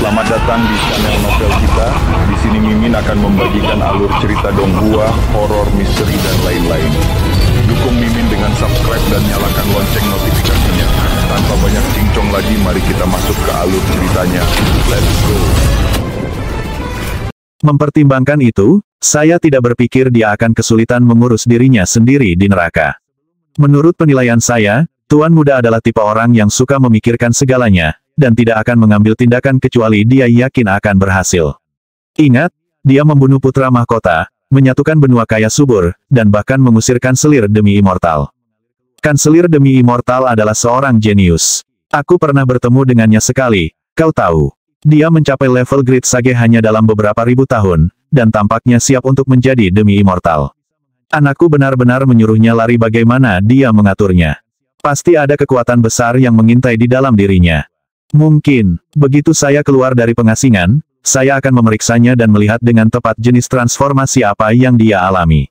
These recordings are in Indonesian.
Selamat datang di channel novel kita. Di sini Mimin akan membagikan alur cerita Donghua, horor, misteri, dan lain-lain. Dukung Mimin dengan subscribe dan nyalakan lonceng notifikasinya. Tanpa banyak cincong lagi, mari kita masuk ke alur ceritanya. Let's go! Mempertimbangkan itu, saya tidak berpikir dia akan kesulitan mengurus dirinya sendiri di neraka. Menurut penilaian saya, Tuan Muda adalah tipe orang yang suka memikirkan segalanya, dan tidak akan mengambil tindakan kecuali dia yakin akan berhasil. Ingat, dia membunuh putra mahkota, menyatukan benua kaya subur, dan bahkan mengusir kanselir demi immortal. Kanselir demi immortal adalah seorang jenius. Aku pernah bertemu dengannya sekali, kau tahu. Dia mencapai level Great Sage hanya dalam beberapa ribu tahun, dan tampaknya siap untuk menjadi demi immortal. Anakku benar-benar menyuruhnya lari bagaimana dia mengaturnya. Pasti ada kekuatan besar yang mengintai di dalam dirinya. Mungkin, begitu saya keluar dari pengasingan, saya akan memeriksanya dan melihat dengan tepat jenis transformasi apa yang dia alami.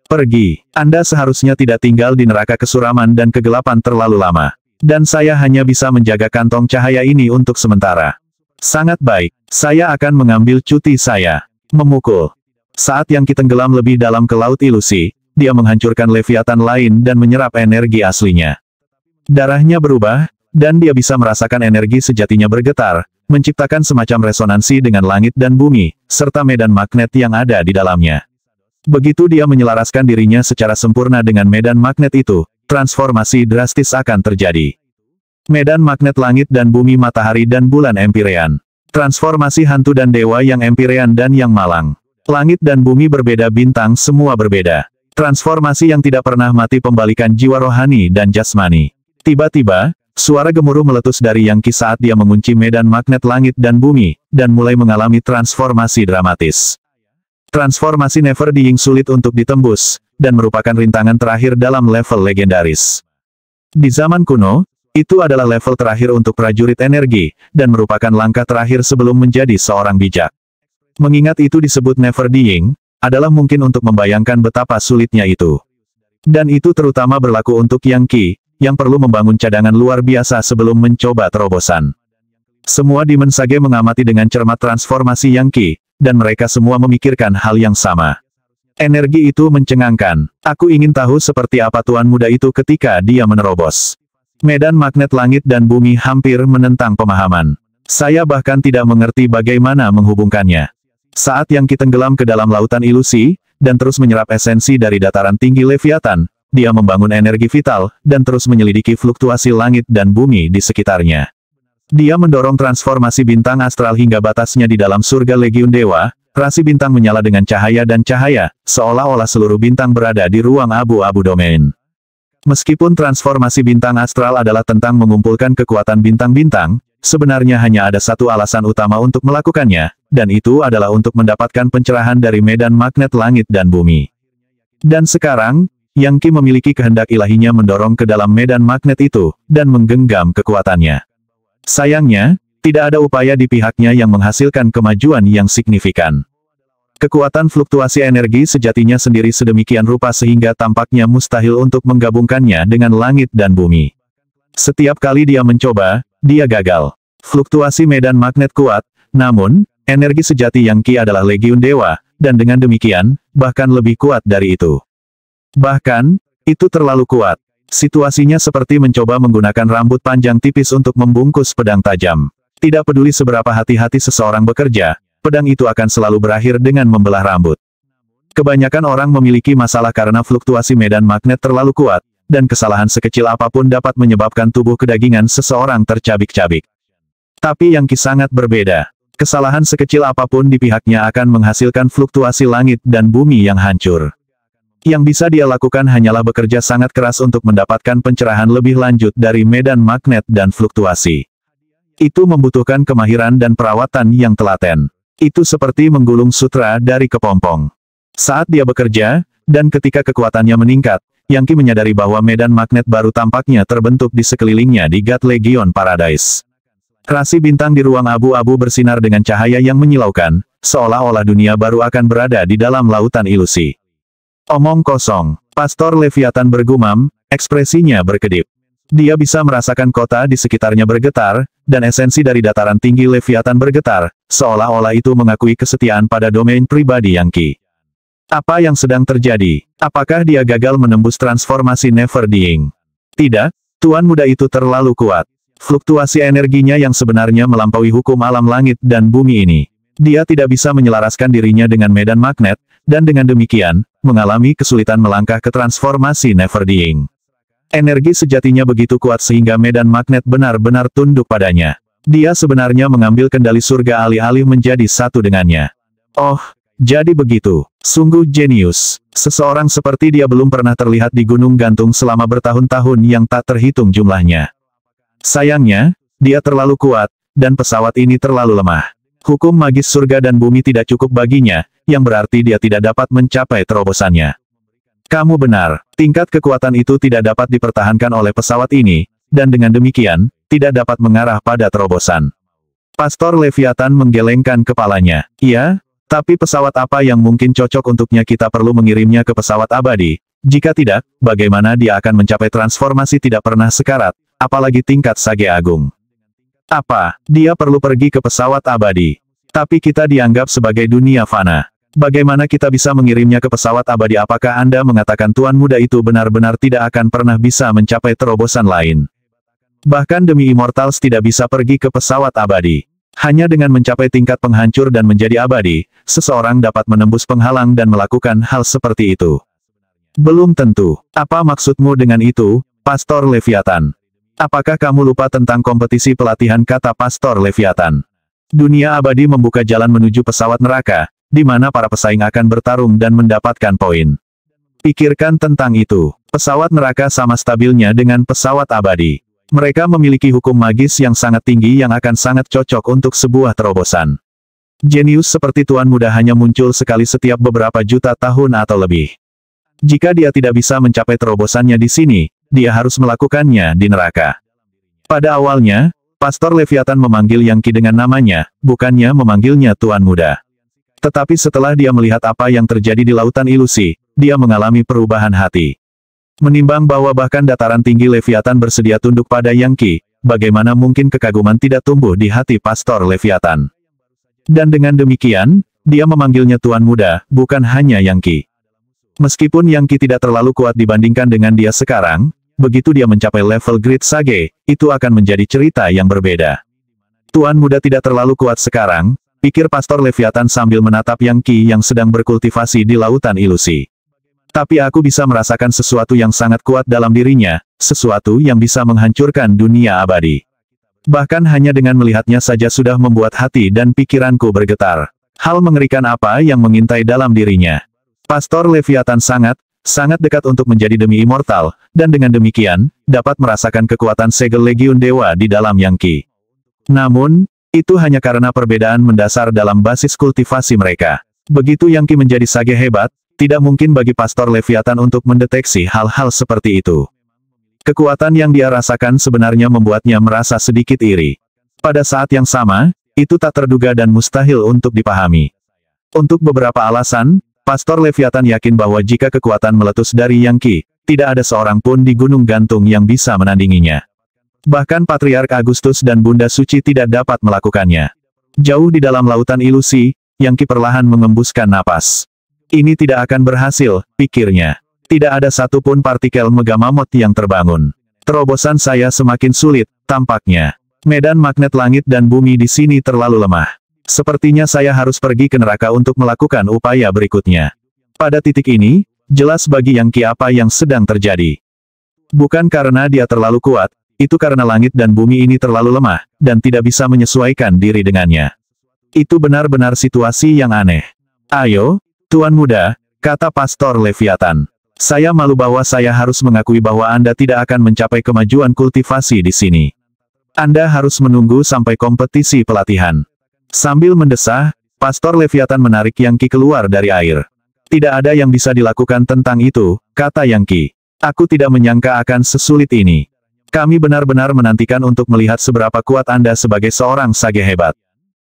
Pergi, Anda seharusnya tidak tinggal di neraka kesuraman dan kegelapan terlalu lama. Dan saya hanya bisa menjaga kantong cahaya ini untuk sementara. Sangat baik, saya akan mengambil cuti saya. Memukul. Saat yang kita tenggelam lebih dalam ke laut ilusi, dia menghancurkan leviatan lain dan menyerap energi aslinya. Darahnya berubah, dan dia bisa merasakan energi sejatinya bergetar, menciptakan semacam resonansi dengan langit dan bumi, serta medan magnet yang ada di dalamnya. Begitu dia menyelaraskan dirinya secara sempurna dengan medan magnet itu, transformasi drastis akan terjadi. Medan magnet langit dan bumi, matahari dan bulan Empyrean. Transformasi hantu dan dewa yang Empyrean dan yang malang. Langit dan bumi berbeda, bintang semua berbeda. Transformasi yang tidak pernah mati, pembalikan jiwa rohani dan jasmani. Tiba-tiba, suara gemuruh meletus dari Yang Qi saat dia mengunci medan magnet langit dan bumi, dan mulai mengalami transformasi dramatis. Transformasi Never Dying sulit untuk ditembus, dan merupakan rintangan terakhir dalam level legendaris. Di zaman kuno, itu adalah level terakhir untuk prajurit energi, dan merupakan langkah terakhir sebelum menjadi seorang bijak. Mengingat itu disebut Never Dying, adalah mungkin untuk membayangkan betapa sulitnya itu. Dan itu terutama berlaku untuk Yang Qi, yang perlu membangun cadangan luar biasa sebelum mencoba terobosan. Semua Demon Sage mengamati dengan cermat transformasi Yang Qi, dan mereka semua memikirkan hal yang sama. Energi itu mencengangkan. Aku ingin tahu seperti apa Tuan Muda itu ketika dia menerobos. Medan magnet langit dan bumi hampir menentang pemahaman. Saya bahkan tidak mengerti bagaimana menghubungkannya. Saat Yang Qi tenggelam ke dalam lautan ilusi, dan terus menyerap esensi dari dataran tinggi Leviathan, dia membangun energi vital, dan terus menyelidiki fluktuasi langit dan bumi di sekitarnya. Dia mendorong transformasi bintang astral hingga batasnya di dalam surga Legiun Dewa, rasi bintang menyala dengan cahaya dan cahaya, seolah-olah seluruh bintang berada di ruang abu-abu domain. Meskipun transformasi bintang astral adalah tentang mengumpulkan kekuatan bintang-bintang, sebenarnya hanya ada satu alasan utama untuk melakukannya, dan itu adalah untuk mendapatkan pencerahan dari medan magnet langit dan bumi. Dan sekarang, Yang Qi memiliki kehendak ilahinya mendorong ke dalam medan magnet itu, dan menggenggam kekuatannya. Sayangnya, tidak ada upaya di pihaknya yang menghasilkan kemajuan yang signifikan. Kekuatan fluktuasi energi sejatinya sendiri sedemikian rupa sehingga tampaknya mustahil untuk menggabungkannya dengan langit dan bumi. Setiap kali dia mencoba, dia gagal. Fluktuasi medan magnet kuat, namun, energi sejati Yang Qi adalah Legiun Dewa, dan dengan demikian, bahkan lebih kuat dari itu. Bahkan, itu terlalu kuat. Situasinya seperti mencoba menggunakan rambut panjang tipis untuk membungkus pedang tajam. Tidak peduli seberapa hati-hati seseorang bekerja, pedang itu akan selalu berakhir dengan membelah rambut. Kebanyakan orang memiliki masalah karena fluktuasi medan magnet terlalu kuat, dan kesalahan sekecil apapun dapat menyebabkan tubuh kedagingan seseorang tercabik-cabik. Tapi Yang Qi sangat berbeda. Kesalahan sekecil apapun di pihaknya akan menghasilkan fluktuasi langit dan bumi yang hancur. Yang bisa dia lakukan hanyalah bekerja sangat keras untuk mendapatkan pencerahan lebih lanjut dari medan magnet dan fluktuasi. Itu membutuhkan kemahiran dan perawatan yang telaten. Itu seperti menggulung sutra dari kepompong. Saat dia bekerja, dan ketika kekuatannya meningkat, Yang Qi menyadari bahwa medan magnet baru tampaknya terbentuk di sekelilingnya di God Legion Paradise. Rasi bintang di ruang abu-abu bersinar dengan cahaya yang menyilaukan, seolah-olah dunia baru akan berada di dalam lautan ilusi. Omong kosong. Pastor Leviathan bergumam, ekspresinya berkedip. Dia bisa merasakan kota di sekitarnya bergetar, dan esensi dari dataran tinggi Leviathan bergetar, seolah-olah itu mengakui kesetiaan pada domain pribadi Yang Qi. Apa yang sedang terjadi? Apakah dia gagal menembus transformasi Never Dying? Tidak, Tuan Muda itu terlalu kuat. Fluktuasi energinya yang sebenarnya melampaui hukum alam langit dan bumi ini. Dia tidak bisa menyelaraskan dirinya dengan medan magnet, dan dengan demikian, mengalami kesulitan melangkah ke transformasi Never Dying. Energi sejatinya begitu kuat sehingga medan magnet benar-benar tunduk padanya. Dia sebenarnya mengambil kendali surga alih-alih menjadi satu dengannya. Oh, jadi begitu. Sungguh jenius. Seseorang seperti dia belum pernah terlihat di gunung gantung selama bertahun-tahun yang tak terhitung jumlahnya. Sayangnya, dia terlalu kuat, dan pesawat ini terlalu lemah. Hukum magis surga dan bumi tidak cukup baginya, yang berarti dia tidak dapat mencapai terobosannya. Kamu benar, tingkat kekuatan itu tidak dapat dipertahankan oleh pesawat ini, dan dengan demikian, tidak dapat mengarah pada terobosan. Pastor Leviathan menggelengkan kepalanya. Iya, tapi pesawat apa yang mungkin cocok untuknya? Kita perlu mengirimnya ke pesawat abadi. Jika tidak, bagaimana dia akan mencapai transformasi tidak pernah sekarat, apalagi tingkat Sage Agung? Apa, dia perlu pergi ke pesawat abadi? Tapi kita dianggap sebagai dunia fana. Bagaimana kita bisa mengirimnya ke pesawat abadi? Apakah Anda mengatakan Tuan Muda itu benar-benar tidak akan pernah bisa mencapai terobosan lain? Bahkan demi Immortals tidak bisa pergi ke pesawat abadi. Hanya dengan mencapai tingkat penghancur dan menjadi abadi, seseorang dapat menembus penghalang dan melakukan hal seperti itu. Belum tentu. Apa maksudmu dengan itu, Pastor Leviathan? Apakah kamu lupa tentang kompetisi pelatihan? Kata Pastor Leviathan. Dunia abadi membuka jalan menuju pesawat neraka, di mana para pesaing akan bertarung dan mendapatkan poin. Pikirkan tentang itu. Pesawat neraka sama stabilnya dengan pesawat abadi. Mereka memiliki hukum magis yang sangat tinggi yang akan sangat cocok untuk sebuah terobosan. Jenius seperti Tuan Muda hanya muncul sekali setiap beberapa juta tahun atau lebih. Jika dia tidak bisa mencapai terobosannya di sini, dia harus melakukannya di neraka. Pada awalnya, Pastor Leviathan memanggil Yang Qi dengan namanya, bukannya memanggilnya Tuan Muda. Tetapi setelah dia melihat apa yang terjadi di lautan ilusi, dia mengalami perubahan hati. Menimbang bahwa bahkan dataran tinggi Leviathan bersedia tunduk pada Yang Qi, bagaimana mungkin kekaguman tidak tumbuh di hati Pastor Leviathan? Dan dengan demikian, dia memanggilnya Tuan Muda, bukan hanya Yang Qi. Meskipun Yang Qi tidak terlalu kuat dibandingkan dengan dia sekarang, begitu dia mencapai level Great Sage, itu akan menjadi cerita yang berbeda. Tuan Muda tidak terlalu kuat sekarang, pikir Pastor Leviathan sambil menatap Yang Qi yang sedang berkultivasi di lautan ilusi. Tapi aku bisa merasakan sesuatu yang sangat kuat dalam dirinya, sesuatu yang bisa menghancurkan dunia abadi. Bahkan hanya dengan melihatnya saja sudah membuat hati dan pikiranku bergetar. Hal mengerikan apa yang mengintai dalam dirinya? Pastor Leviathan sangat dekat untuk menjadi demi immortal, dan dengan demikian, dapat merasakan kekuatan segel Legiun Dewa di dalam Yang Qi. Namun, itu hanya karena perbedaan mendasar dalam basis kultivasi mereka. Begitu Yang Qi menjadi sage hebat, tidak mungkin bagi Pastor Leviathan untuk mendeteksi hal-hal seperti itu. Kekuatan yang dia rasakan sebenarnya membuatnya merasa sedikit iri. Pada saat yang sama, itu tak terduga dan mustahil untuk dipahami. Untuk beberapa alasan, Pastor Leviathan yakin bahwa jika kekuatan meletus dari Yang Qi, tidak ada seorang pun di Gunung Gantung yang bisa menandinginya. Bahkan Patriark Agustus dan Bunda Suci tidak dapat melakukannya. Jauh di dalam lautan ilusi, Yang Qi perlahan mengembuskan napas. Ini tidak akan berhasil, pikirnya. Tidak ada satupun partikel megamamot yang terbangun. Terobosan saya semakin sulit, tampaknya. Medan magnet langit dan bumi di sini terlalu lemah. Sepertinya saya harus pergi ke neraka untuk melakukan upaya berikutnya. Pada titik ini, jelas bagi Yang Qi apa yang sedang terjadi. Bukan karena dia terlalu kuat, itu karena langit dan bumi ini terlalu lemah, dan tidak bisa menyesuaikan diri dengannya. Itu benar-benar situasi yang aneh. Ayo, Tuan Muda, kata Pastor Leviathan. Saya malu bahwa saya harus mengakui bahwa Anda tidak akan mencapai kemajuan kultivasi di sini. Anda harus menunggu sampai kompetisi pelatihan. Sambil mendesah, Pastor Leviathan menarik Yang Qi keluar dari air. Tidak ada yang bisa dilakukan tentang itu, kata Yang Qi. Aku tidak menyangka akan sesulit ini. Kami benar-benar menantikan untuk melihat seberapa kuat Anda sebagai seorang sage hebat.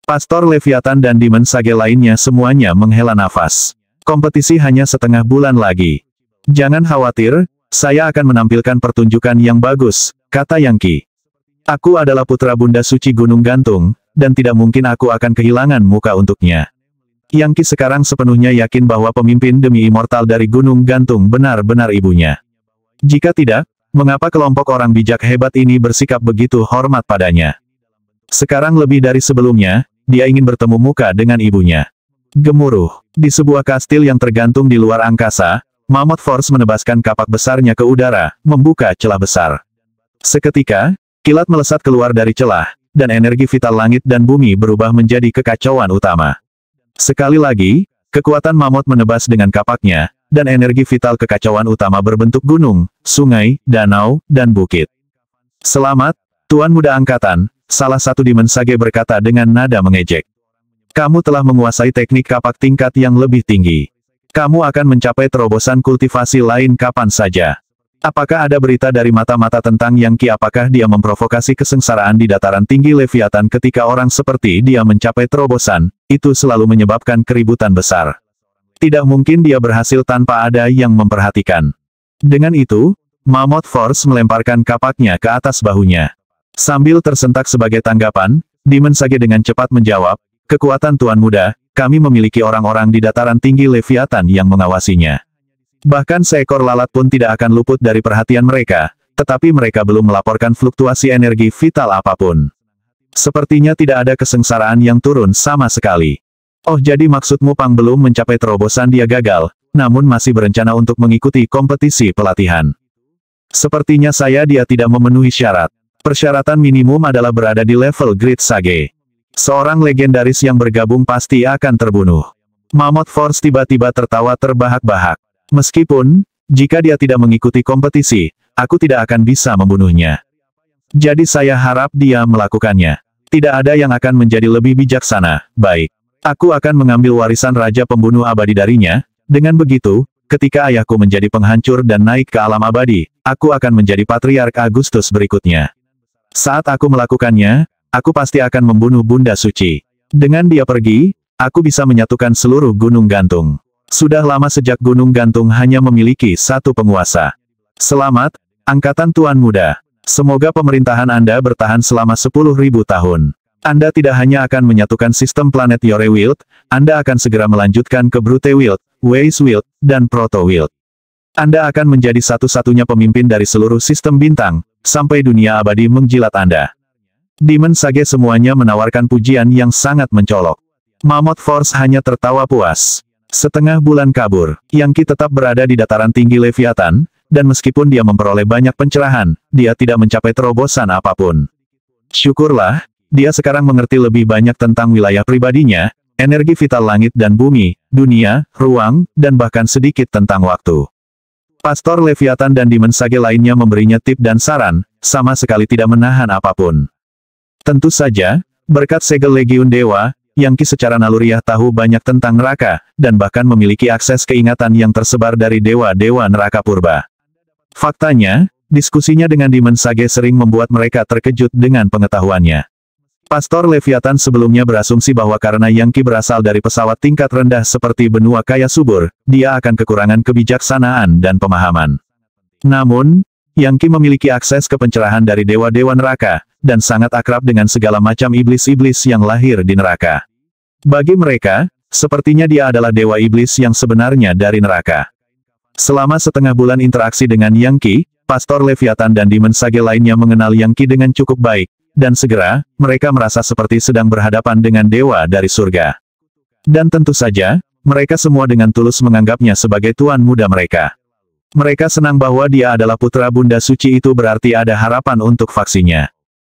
Pastor Leviathan dan Demon Sage lainnya semuanya menghela nafas. Kompetisi hanya setengah bulan lagi. Jangan khawatir, saya akan menampilkan pertunjukan yang bagus, kata Yang Qi. Aku adalah putra Bunda Suci Gunung Gantung, dan tidak mungkin aku akan kehilangan muka untuknya. Yang Qi sekarang sepenuhnya yakin bahwa pemimpin demi immortal dari Gunung Gantung benar-benar ibunya. Jika tidak, mengapa kelompok orang bijak hebat ini bersikap begitu hormat padanya? Sekarang lebih dari sebelumnya, dia ingin bertemu muka dengan ibunya. Gemuruh. Di sebuah kastil yang tergantung di luar angkasa, Mammoth Force menebaskan kapak besarnya ke udara, membuka celah besar. Seketika, kilat melesat keluar dari celah, dan energi vital langit dan bumi berubah menjadi kekacauan utama. Sekali lagi, kekuatan Mammoth menebas dengan kapaknya, dan energi vital kekacauan utama berbentuk gunung, sungai, danau, dan bukit. Selamat, Tuan Muda Angkatan, salah satu Demon Sage berkata dengan nada mengejek. Kamu telah menguasai teknik kapak tingkat yang lebih tinggi. Kamu akan mencapai terobosan kultivasi lain kapan saja. Apakah ada berita dari mata-mata tentang Yang Qi? Apakah dia memprovokasi kesengsaraan di dataran tinggi Leviathan ketika orang seperti dia mencapai terobosan? Itu selalu menyebabkan keributan besar. Tidak mungkin dia berhasil tanpa ada yang memperhatikan. Dengan itu, Mammoth Force melemparkan kapaknya ke atas bahunya. Sambil tersentak sebagai tanggapan, Demon Sage dengan cepat menjawab, kekuatan Tuan Muda, kami memiliki orang-orang di dataran tinggi Leviathan yang mengawasinya. Bahkan seekor lalat pun tidak akan luput dari perhatian mereka, tetapi mereka belum melaporkan fluktuasi energi vital apapun. Sepertinya tidak ada kesengsaraan yang turun sama sekali. Oh, jadi maksudmu Pang belum mencapai terobosan, dia gagal, namun masih berencana untuk mengikuti kompetisi pelatihan. Sepertinya dia tidak memenuhi syarat. Persyaratan minimum adalah berada di level Great Sage. Seorang legendaris yang bergabung pasti akan terbunuh. Mammoth Force tiba-tiba tertawa terbahak-bahak. Meskipun, jika dia tidak mengikuti kompetisi, aku tidak akan bisa membunuhnya. Jadi saya harap dia melakukannya. Tidak ada yang akan menjadi lebih bijaksana. Baik. Aku akan mengambil warisan Raja Pembunuh Abadi darinya. Dengan begitu, ketika ayahku menjadi penghancur dan naik ke alam abadi, aku akan menjadi Patriark Agustus berikutnya. Saat aku melakukannya, aku pasti akan membunuh Bunda Suci. Dengan dia pergi, aku bisa menyatukan seluruh Gunung Gantung. Sudah lama sejak Gunung Gantung hanya memiliki satu penguasa. Selamat, Angkatan Tuan Muda. Semoga pemerintahan Anda bertahan selama 10.000 tahun. Anda tidak hanya akan menyatukan sistem planet Yore Wild, Anda akan segera melanjutkan ke Brute Wild, Weiss Wild, dan Proto Wild. Anda akan menjadi satu-satunya pemimpin dari seluruh sistem bintang, sampai dunia abadi menjilat Anda. Demon Sage semuanya menawarkan pujian yang sangat mencolok. Mammoth Force hanya tertawa puas. Setengah bulan kabur, Yang Qi tetap berada di dataran tinggi Leviathan, dan meskipun dia memperoleh banyak pencerahan, dia tidak mencapai terobosan apapun. Syukurlah, dia sekarang mengerti lebih banyak tentang wilayah pribadinya, energi vital langit dan bumi, dunia, ruang, dan bahkan sedikit tentang waktu. Pastor Leviathan dan Demon Sage lainnya memberinya tip dan saran, sama sekali tidak menahan apapun. Tentu saja, berkat segel Legiun Dewa, Yang Qi secara naluriah tahu banyak tentang neraka, dan bahkan memiliki akses keingatan yang tersebar dari dewa-dewa neraka purba. Faktanya, diskusinya dengan Demon Sage sering membuat mereka terkejut dengan pengetahuannya. Pastor Leviathan sebelumnya berasumsi bahwa karena Yang Qi berasal dari pesawat tingkat rendah seperti benua kaya subur, dia akan kekurangan kebijaksanaan dan pemahaman. Namun, Yang Qi memiliki akses ke pencerahan dari dewa-dewa neraka, dan sangat akrab dengan segala macam iblis-iblis yang lahir di neraka. Bagi mereka, sepertinya dia adalah dewa iblis yang sebenarnya dari neraka. Selama setengah bulan interaksi dengan Yang Qi, Pastor Leviathan dan Demon Sage lainnya mengenal Yang Qi dengan cukup baik, dan segera, mereka merasa seperti sedang berhadapan dengan dewa dari surga. Dan tentu saja, mereka semua dengan tulus menganggapnya sebagai tuan muda mereka. Mereka senang bahwa dia adalah putra Bunda Suci, itu berarti ada harapan untuk faksinya.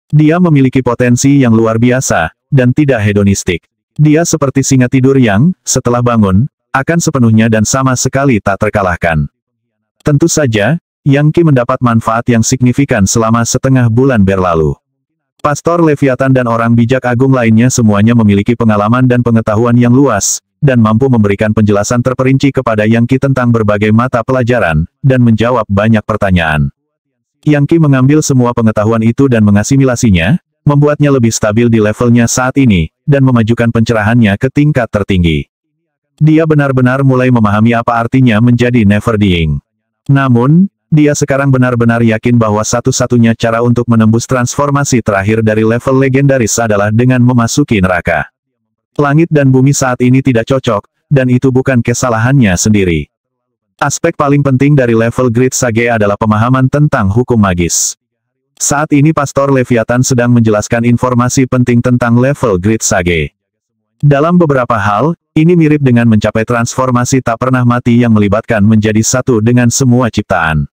Dia memiliki potensi yang luar biasa, dan tidak hedonistik. Dia seperti singa tidur yang, setelah bangun, akan sepenuhnya dan sama sekali tak terkalahkan. Tentu saja, Yang Qi mendapat manfaat yang signifikan selama setengah bulan berlalu. Pastor Leviathan dan orang bijak agung lainnya semuanya memiliki pengalaman dan pengetahuan yang luas, dan mampu memberikan penjelasan terperinci kepada Yang Qi tentang berbagai mata pelajaran, dan menjawab banyak pertanyaan. Yang Qi mengambil semua pengetahuan itu dan mengasimilasinya, membuatnya lebih stabil di levelnya saat ini, dan memajukan pencerahannya ke tingkat tertinggi. Dia benar-benar mulai memahami apa artinya menjadi Never Dying. Namun, Dia sekarang benar-benar yakin bahwa satu-satunya cara untuk menembus transformasi terakhir dari level legendaris adalah dengan memasuki neraka. Langit dan bumi saat ini tidak cocok, dan itu bukan kesalahannya sendiri. Aspek paling penting dari level Great Sage adalah pemahaman tentang hukum magis. Saat ini Pastor Leviathan sedang menjelaskan informasi penting tentang level Great Sage. Dalam beberapa hal, ini mirip dengan mencapai transformasi tak pernah mati yang melibatkan menjadi satu dengan semua ciptaan.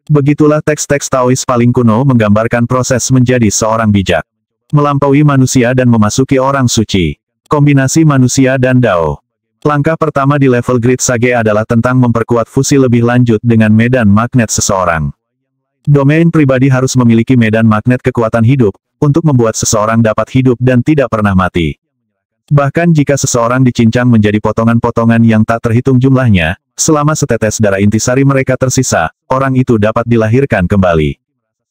Begitulah teks-teks Taois paling kuno menggambarkan proses menjadi seorang bijak. Melampaui manusia dan memasuki orang suci. Kombinasi manusia dan Dao. Langkah pertama di level Great Sage adalah tentang memperkuat fusi lebih lanjut dengan medan magnet seseorang. Domain pribadi harus memiliki medan magnet kekuatan hidup, untuk membuat seseorang dapat hidup dan tidak pernah mati. Bahkan jika seseorang dicincang menjadi potongan-potongan yang tak terhitung jumlahnya, selama setetes darah intisari mereka tersisa, orang itu dapat dilahirkan kembali.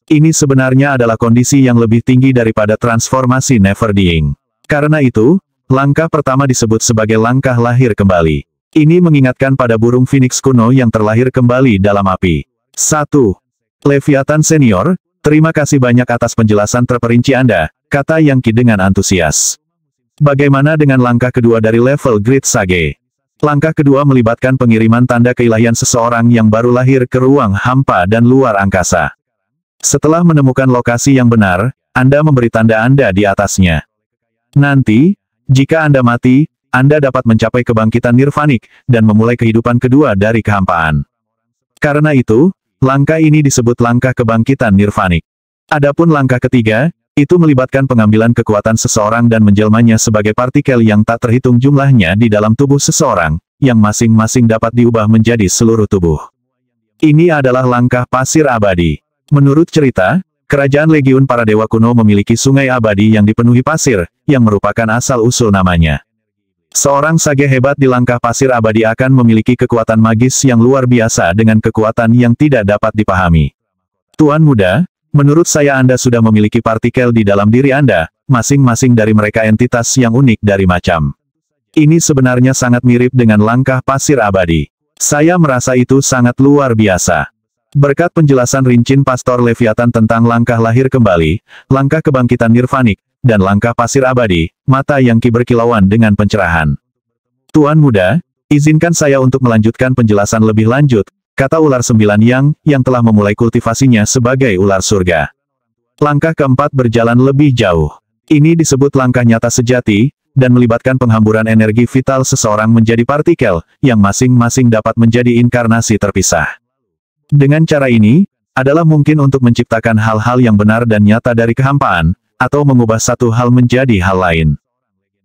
Ini sebenarnya adalah kondisi yang lebih tinggi daripada transformasi Never Dying. Karena itu, langkah pertama disebut sebagai langkah lahir kembali. Ini mengingatkan pada burung phoenix kuno yang terlahir kembali dalam api. 1. Leviathan Senior, terima kasih banyak atas penjelasan terperinci Anda, kata Yangki dengan antusias. Bagaimana dengan langkah kedua dari level Great Sage? Langkah kedua melibatkan pengiriman tanda keilahian seseorang yang baru lahir ke ruang hampa dan luar angkasa. Setelah menemukan lokasi yang benar, Anda memberi tanda Anda di atasnya. Nanti, jika Anda mati, Anda dapat mencapai kebangkitan nirvanik, dan memulai kehidupan kedua dari kehampaan. Karena itu, langkah ini disebut langkah kebangkitan nirvanik. Adapun langkah ketiga, itu melibatkan pengambilan kekuatan seseorang dan menjelmanya sebagai partikel yang tak terhitung jumlahnya di dalam tubuh seseorang, yang masing-masing dapat diubah menjadi seluruh tubuh. Ini adalah langkah pasir abadi. Menurut cerita, kerajaan Legiun para dewa kuno memiliki sungai abadi yang dipenuhi pasir, yang merupakan asal-usul namanya. Seorang sage hebat di langkah pasir abadi akan memiliki kekuatan magis yang luar biasa dengan kekuatan yang tidak dapat dipahami. Tuan muda, menurut saya Anda sudah memiliki partikel di dalam diri Anda, masing-masing dari mereka entitas yang unik dari macam. Ini sebenarnya sangat mirip dengan langkah pasir abadi. Saya merasa itu sangat luar biasa. Berkat penjelasan rincin Pastor Leviathan tentang langkah lahir kembali, langkah kebangkitan nirvanik, dan langkah pasir abadi, mata Yangki berkilauan dengan pencerahan. Tuan muda, izinkan saya untuk melanjutkan penjelasan lebih lanjut, kata ular sembilan yang telah memulai kultivasinya sebagai ular surga. Langkah keempat berjalan lebih jauh. Ini disebut langkah nyata sejati, dan melibatkan penghamburan energi vital seseorang menjadi partikel, yang masing-masing dapat menjadi inkarnasi terpisah. Dengan cara ini, adalah mungkin untuk menciptakan hal-hal yang benar dan nyata dari kehampaan, atau mengubah satu hal menjadi hal lain.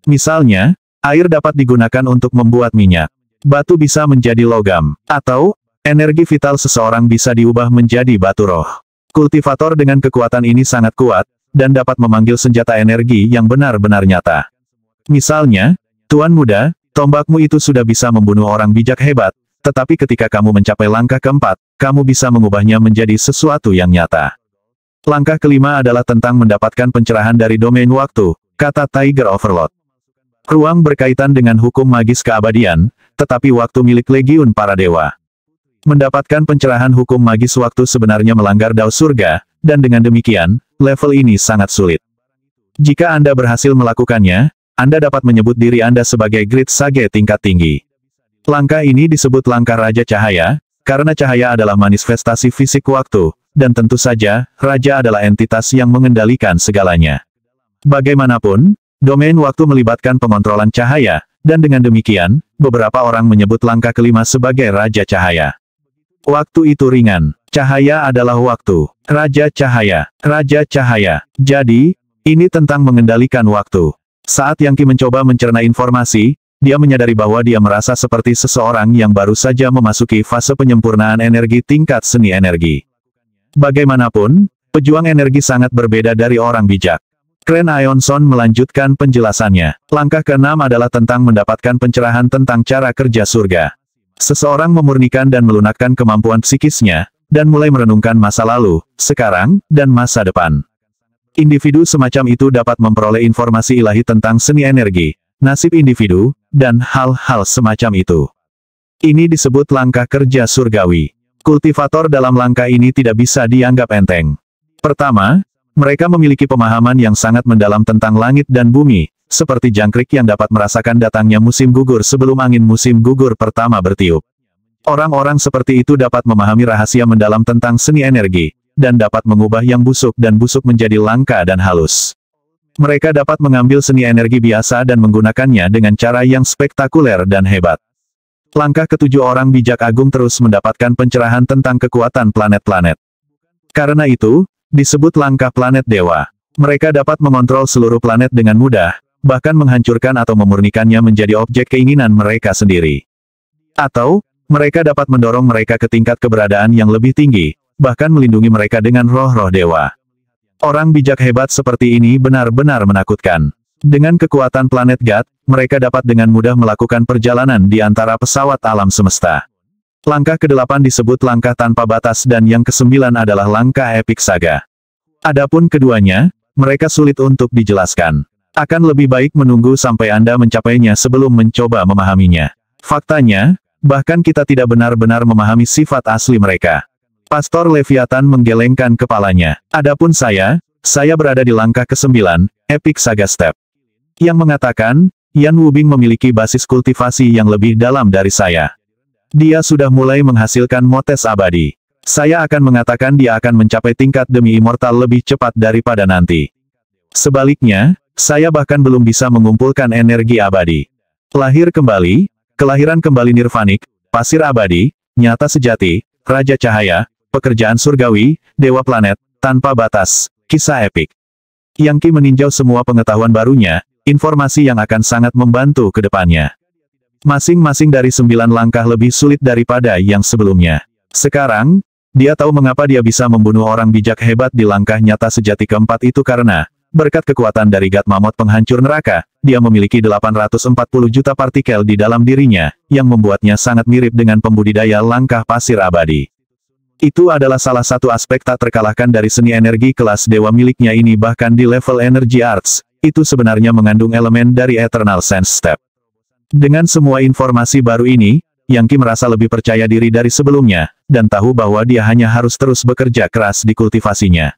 Misalnya, air dapat digunakan untuk membuat minyak. Batu bisa menjadi logam, atau energi vital seseorang bisa diubah menjadi batu roh. Kultivator dengan kekuatan ini sangat kuat, dan dapat memanggil senjata energi yang benar-benar nyata. Misalnya, Tuan muda, tombakmu itu sudah bisa membunuh orang bijak hebat, tetapi ketika kamu mencapai langkah keempat, kamu bisa mengubahnya menjadi sesuatu yang nyata. Langkah kelima adalah tentang mendapatkan pencerahan dari domain waktu, kata Tiger Overlord. Ruang berkaitan dengan hukum magis keabadian, tetapi waktu milik Legiun para dewa. Mendapatkan pencerahan hukum magis waktu sebenarnya melanggar Dao surga, dan dengan demikian, level ini sangat sulit. Jika Anda berhasil melakukannya, Anda dapat menyebut diri Anda sebagai Great Sage tingkat tinggi. Langkah ini disebut langkah Raja Cahaya, karena cahaya adalah manifestasi fisik waktu, dan tentu saja, Raja adalah entitas yang mengendalikan segalanya. Bagaimanapun, domain waktu melibatkan pengontrolan cahaya, dan dengan demikian, beberapa orang menyebut langkah kelima sebagai Raja Cahaya. Waktu itu ringan. Cahaya adalah waktu. Raja Cahaya. Raja Cahaya. Jadi, ini tentang mengendalikan waktu. Saat Yangki mencoba mencerna informasi, dia menyadari bahwa dia merasa seperti seseorang yang baru saja memasuki fase penyempurnaan energi tingkat seni energi. Bagaimanapun, pejuang energi sangat berbeda dari orang bijak. Kren Ionson melanjutkan penjelasannya. Langkah keenam adalah tentang mendapatkan pencerahan tentang cara kerja surga. Seseorang memurnikan dan melunakkan kemampuan psikisnya, dan mulai merenungkan masa lalu, sekarang, dan masa depan. Individu semacam itu dapat memperoleh informasi ilahi tentang seni energi, nasib individu, dan hal-hal semacam itu. Ini disebut langkah kerja surgawi. Kultivator dalam langkah ini tidak bisa dianggap enteng. Pertama, mereka memiliki pemahaman yang sangat mendalam tentang langit dan bumi, seperti jangkrik yang dapat merasakan datangnya musim gugur sebelum angin musim gugur pertama bertiup. Orang-orang seperti itu dapat memahami rahasia mendalam tentang seni energi, dan dapat mengubah yang busuk dan busuk menjadi langka dan halus. Mereka dapat mengambil seni energi biasa dan menggunakannya dengan cara yang spektakuler dan hebat. Langkah ketujuh orang bijak agung terus mendapatkan pencerahan tentang kekuatan planet-planet. Karena itu, disebut langkah planet dewa. Mereka dapat mengontrol seluruh planet dengan mudah, bahkan menghancurkan atau memurnikannya menjadi objek keinginan mereka sendiri. Atau, mereka dapat mendorong mereka ke tingkat keberadaan yang lebih tinggi, bahkan melindungi mereka dengan roh-roh dewa. Orang bijak hebat seperti ini benar-benar menakutkan. Dengan kekuatan planet God, mereka dapat dengan mudah melakukan perjalanan di antara pesawat alam semesta. Langkah ke-8 disebut langkah tanpa batas dan yang ke-9 adalah langkah Epic Saga. Adapun keduanya, mereka sulit untuk dijelaskan. Akan lebih baik menunggu sampai Anda mencapainya sebelum mencoba memahaminya. Faktanya, bahkan kita tidak benar-benar memahami sifat asli mereka. Pastor Leviathan menggelengkan kepalanya. Adapun saya berada di langkah ke-9, Epic Saga Step. Yang mengatakan, Yan Wubing memiliki basis kultivasi yang lebih dalam dari saya. Dia sudah mulai menghasilkan motes abadi. Saya akan mengatakan dia akan mencapai tingkat demi immortal lebih cepat daripada nanti. Sebaliknya, saya bahkan belum bisa mengumpulkan energi abadi. Lahir kembali, kelahiran kembali nirvanik, pasir abadi, nyata sejati, raja cahaya, pekerjaan surgawi, dewa planet, tanpa batas, kisah epik. Yang Ki meninjau semua pengetahuan barunya, informasi yang akan sangat membantu ke depannya. Masing-masing dari 9 langkah lebih sulit daripada yang sebelumnya. Sekarang, dia tahu mengapa dia bisa membunuh orang bijak hebat di langkah nyata sejati keempat itu karena, berkat kekuatan dari God Mammoth penghancur neraka, dia memiliki 840 juta partikel di dalam dirinya, yang membuatnya sangat mirip dengan pembudidaya langkah pasir abadi. Itu adalah salah satu aspek tak terkalahkan dari seni energi kelas dewa miliknya ini bahkan di level Energy Arts, itu sebenarnya mengandung elemen dari Eternal Sense Step. Dengan semua informasi baru ini, Yang Ki merasa lebih percaya diri dari sebelumnya, dan tahu bahwa dia hanya harus terus bekerja keras di kultivasinya.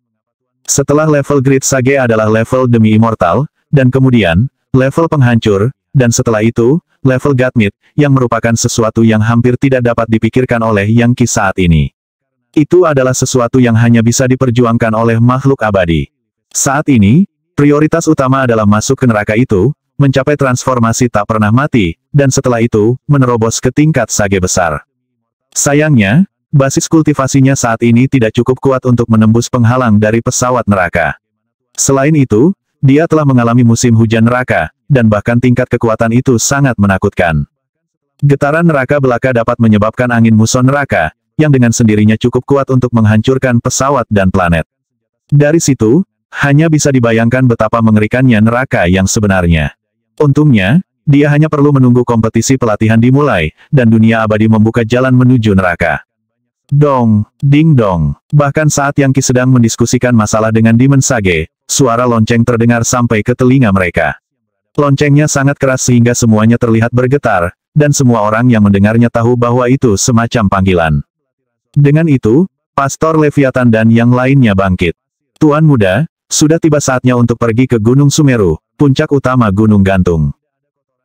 Setelah level Great Sage adalah level demi immortal, dan kemudian, level penghancur, dan setelah itu, level Godmid, yang merupakan sesuatu yang hampir tidak dapat dipikirkan oleh Yang Ki saat ini. Itu adalah sesuatu yang hanya bisa diperjuangkan oleh makhluk abadi. Saat ini, prioritas utama adalah masuk ke neraka itu, mencapai transformasi tak pernah mati, dan setelah itu, menerobos ke tingkat sage besar. Sayangnya, basis kultivasinya saat ini tidak cukup kuat untuk menembus penghalang dari pesawat neraka. Selain itu, dia telah mengalami musim hujan neraka, dan bahkan tingkat kekuatan itu sangat menakutkan. Getaran neraka belaka dapat menyebabkan angin muson neraka, yang dengan sendirinya cukup kuat untuk menghancurkan pesawat dan planet. Dari situ, hanya bisa dibayangkan betapa mengerikannya neraka yang sebenarnya. Untungnya, dia hanya perlu menunggu kompetisi pelatihan dimulai, dan dunia abadi membuka jalan menuju neraka. Dong, ding dong. Bahkan saat Yang Ki sedang mendiskusikan masalah dengan Demon Sage, suara lonceng terdengar sampai ke telinga mereka. Loncengnya sangat keras sehingga semuanya terlihat bergetar, dan semua orang yang mendengarnya tahu bahwa itu semacam panggilan. Dengan itu, Pastor Leviathan dan yang lainnya bangkit. Tuan Muda, sudah tiba saatnya untuk pergi ke Gunung Sumeru, puncak utama Gunung Gantung.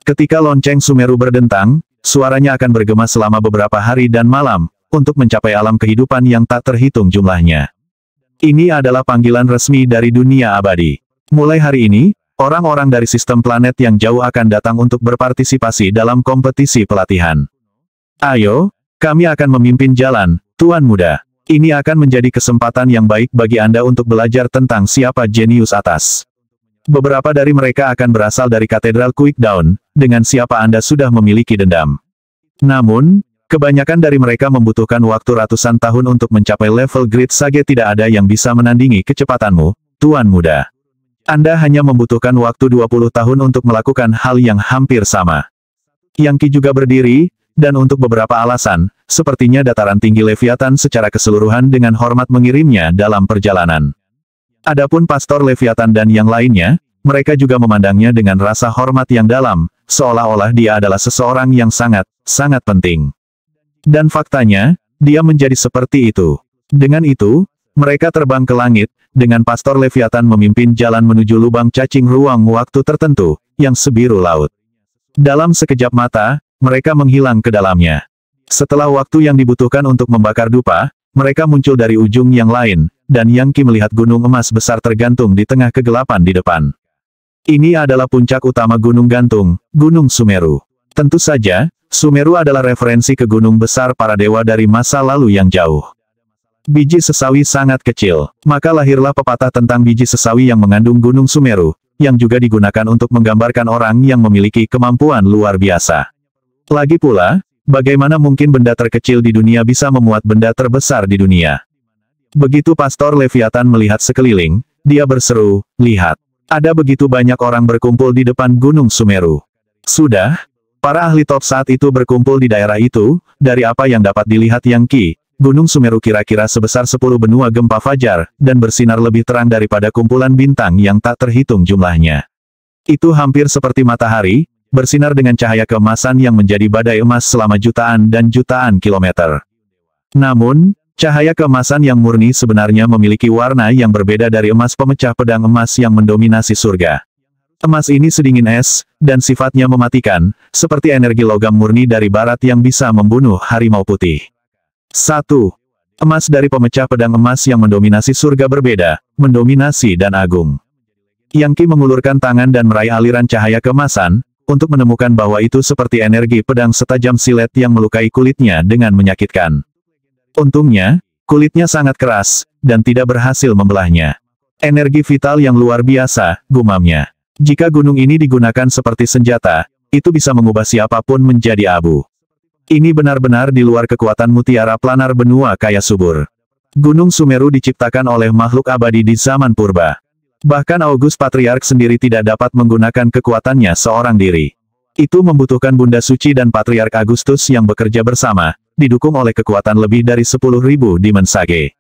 Ketika lonceng Sumeru berdentang, suaranya akan bergema selama beberapa hari dan malam, untuk mencapai alam kehidupan yang tak terhitung jumlahnya. Ini adalah panggilan resmi dari dunia abadi. Mulai hari ini, orang-orang dari sistem planet yang jauh akan datang untuk berpartisipasi dalam kompetisi pelatihan. Ayo, kami akan memimpin jalan, Tuan Muda. Ini akan menjadi kesempatan yang baik bagi Anda untuk belajar tentang siapa jenius atas. Beberapa dari mereka akan berasal dari Katedral Quickdown, dengan siapa Anda sudah memiliki dendam. Namun, kebanyakan dari mereka membutuhkan waktu ratusan tahun untuk mencapai level Great Sage. Tidak ada yang bisa menandingi kecepatanmu, Tuan Muda. Anda hanya membutuhkan waktu 20 tahun untuk melakukan hal yang hampir sama. Yang Ki juga berdiri, dan untuk beberapa alasan, sepertinya dataran tinggi Leviathan secara keseluruhan dengan hormat mengirimnya dalam perjalanan. Adapun Pastor Leviathan dan yang lainnya, mereka juga memandangnya dengan rasa hormat yang dalam, seolah-olah dia adalah seseorang yang sangat, sangat penting. Dan faktanya, dia menjadi seperti itu. Dengan itu, mereka terbang ke langit, dengan Pastor Leviathan memimpin jalan menuju lubang cacing ruang waktu tertentu, yang sebiru laut. Dalam sekejap mata, mereka menghilang ke dalamnya. Setelah waktu yang dibutuhkan untuk membakar dupa, mereka muncul dari ujung yang lain, dan Yang Qi melihat gunung emas besar tergantung di tengah kegelapan di depan. Ini adalah puncak utama gunung gantung, Gunung Sumeru. Tentu saja, Sumeru adalah referensi ke gunung besar para dewa dari masa lalu yang jauh. Biji sesawi sangat kecil, maka lahirlah pepatah tentang biji sesawi yang mengandung Gunung Sumeru, yang juga digunakan untuk menggambarkan orang yang memiliki kemampuan luar biasa. Lagi pula, bagaimana mungkin benda terkecil di dunia bisa memuat benda terbesar di dunia? Begitu Pastor Leviathan melihat sekeliling, dia berseru, "Lihat! Ada begitu banyak orang berkumpul di depan Gunung Sumeru." Sudah, para ahli top saat itu berkumpul di daerah itu. Dari apa yang dapat dilihat Yang Qi, Gunung Sumeru kira-kira sebesar 10 benua gempa fajar, dan bersinar lebih terang daripada kumpulan bintang yang tak terhitung jumlahnya. Itu hampir seperti matahari, bersinar dengan cahaya keemasan yang menjadi badai emas selama jutaan dan jutaan kilometer. Namun, cahaya keemasan yang murni sebenarnya memiliki warna yang berbeda dari emas pemecah pedang emas yang mendominasi surga. Emas ini sedingin es, dan sifatnya mematikan, seperti energi logam murni dari barat yang bisa membunuh harimau putih. 1. Emas dari pemecah pedang emas yang mendominasi surga berbeda, mendominasi dan agung. Yang Qi mengulurkan tangan dan meraih aliran cahaya keemasan, untuk menemukan bahwa itu seperti energi pedang setajam silet yang melukai kulitnya dengan menyakitkan. Untungnya, kulitnya sangat keras, dan tidak berhasil membelahnya. Energi vital yang luar biasa, gumamnya. Jika gunung ini digunakan seperti senjata, itu bisa mengubah siapapun menjadi abu. Ini benar-benar di luar kekuatan mutiara planar benua kaya subur. Gunung Sumeru diciptakan oleh makhluk abadi di zaman purba. Bahkan August Patriarch sendiri tidak dapat menggunakan kekuatannya seorang diri. Itu membutuhkan Bunda Suci dan Patriarch Augustus yang bekerja bersama, didukung oleh kekuatan lebih dari 10.000 Demon Sage.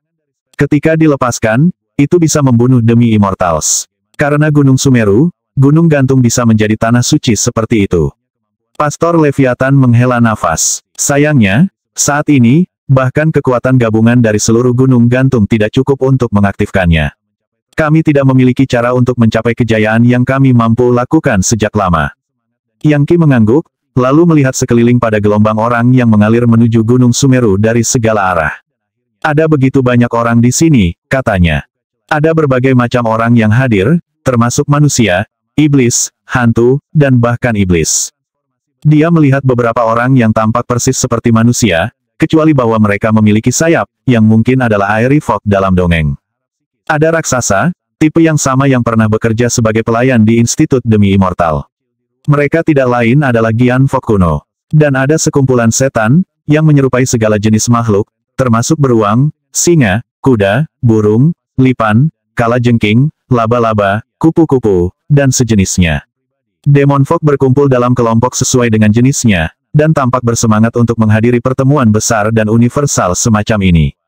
Ketika dilepaskan, itu bisa membunuh demi Immortals. Karena Gunung Sumeru, gunung gantung bisa menjadi tanah suci seperti itu. Pastor Leviathan menghela nafas. Sayangnya, saat ini, bahkan kekuatan gabungan dari seluruh gunung gantung tidak cukup untuk mengaktifkannya. Kami tidak memiliki cara untuk mencapai kejayaan yang kami mampu lakukan sejak lama. Yang Qi mengangguk, lalu melihat sekeliling pada gelombang orang yang mengalir menuju Gunung Sumeru dari segala arah. Ada begitu banyak orang di sini, katanya. Ada berbagai macam orang yang hadir, termasuk manusia, iblis, hantu, dan bahkan iblis. Dia melihat beberapa orang yang tampak persis seperti manusia, kecuali bahwa mereka memiliki sayap, yang mungkin adalah Airy Folk dalam dongeng. Ada raksasa, tipe yang sama yang pernah bekerja sebagai pelayan di Institut Demi Immortal. Mereka tidak lain adalah Gian Folk kuno. Dan ada sekumpulan setan, yang menyerupai segala jenis makhluk, termasuk beruang, singa, kuda, burung, lipan, kalajengking, laba-laba, kupu-kupu, dan sejenisnya. Demon Folk berkumpul dalam kelompok sesuai dengan jenisnya, dan tampak bersemangat untuk menghadiri pertemuan besar dan universal semacam ini.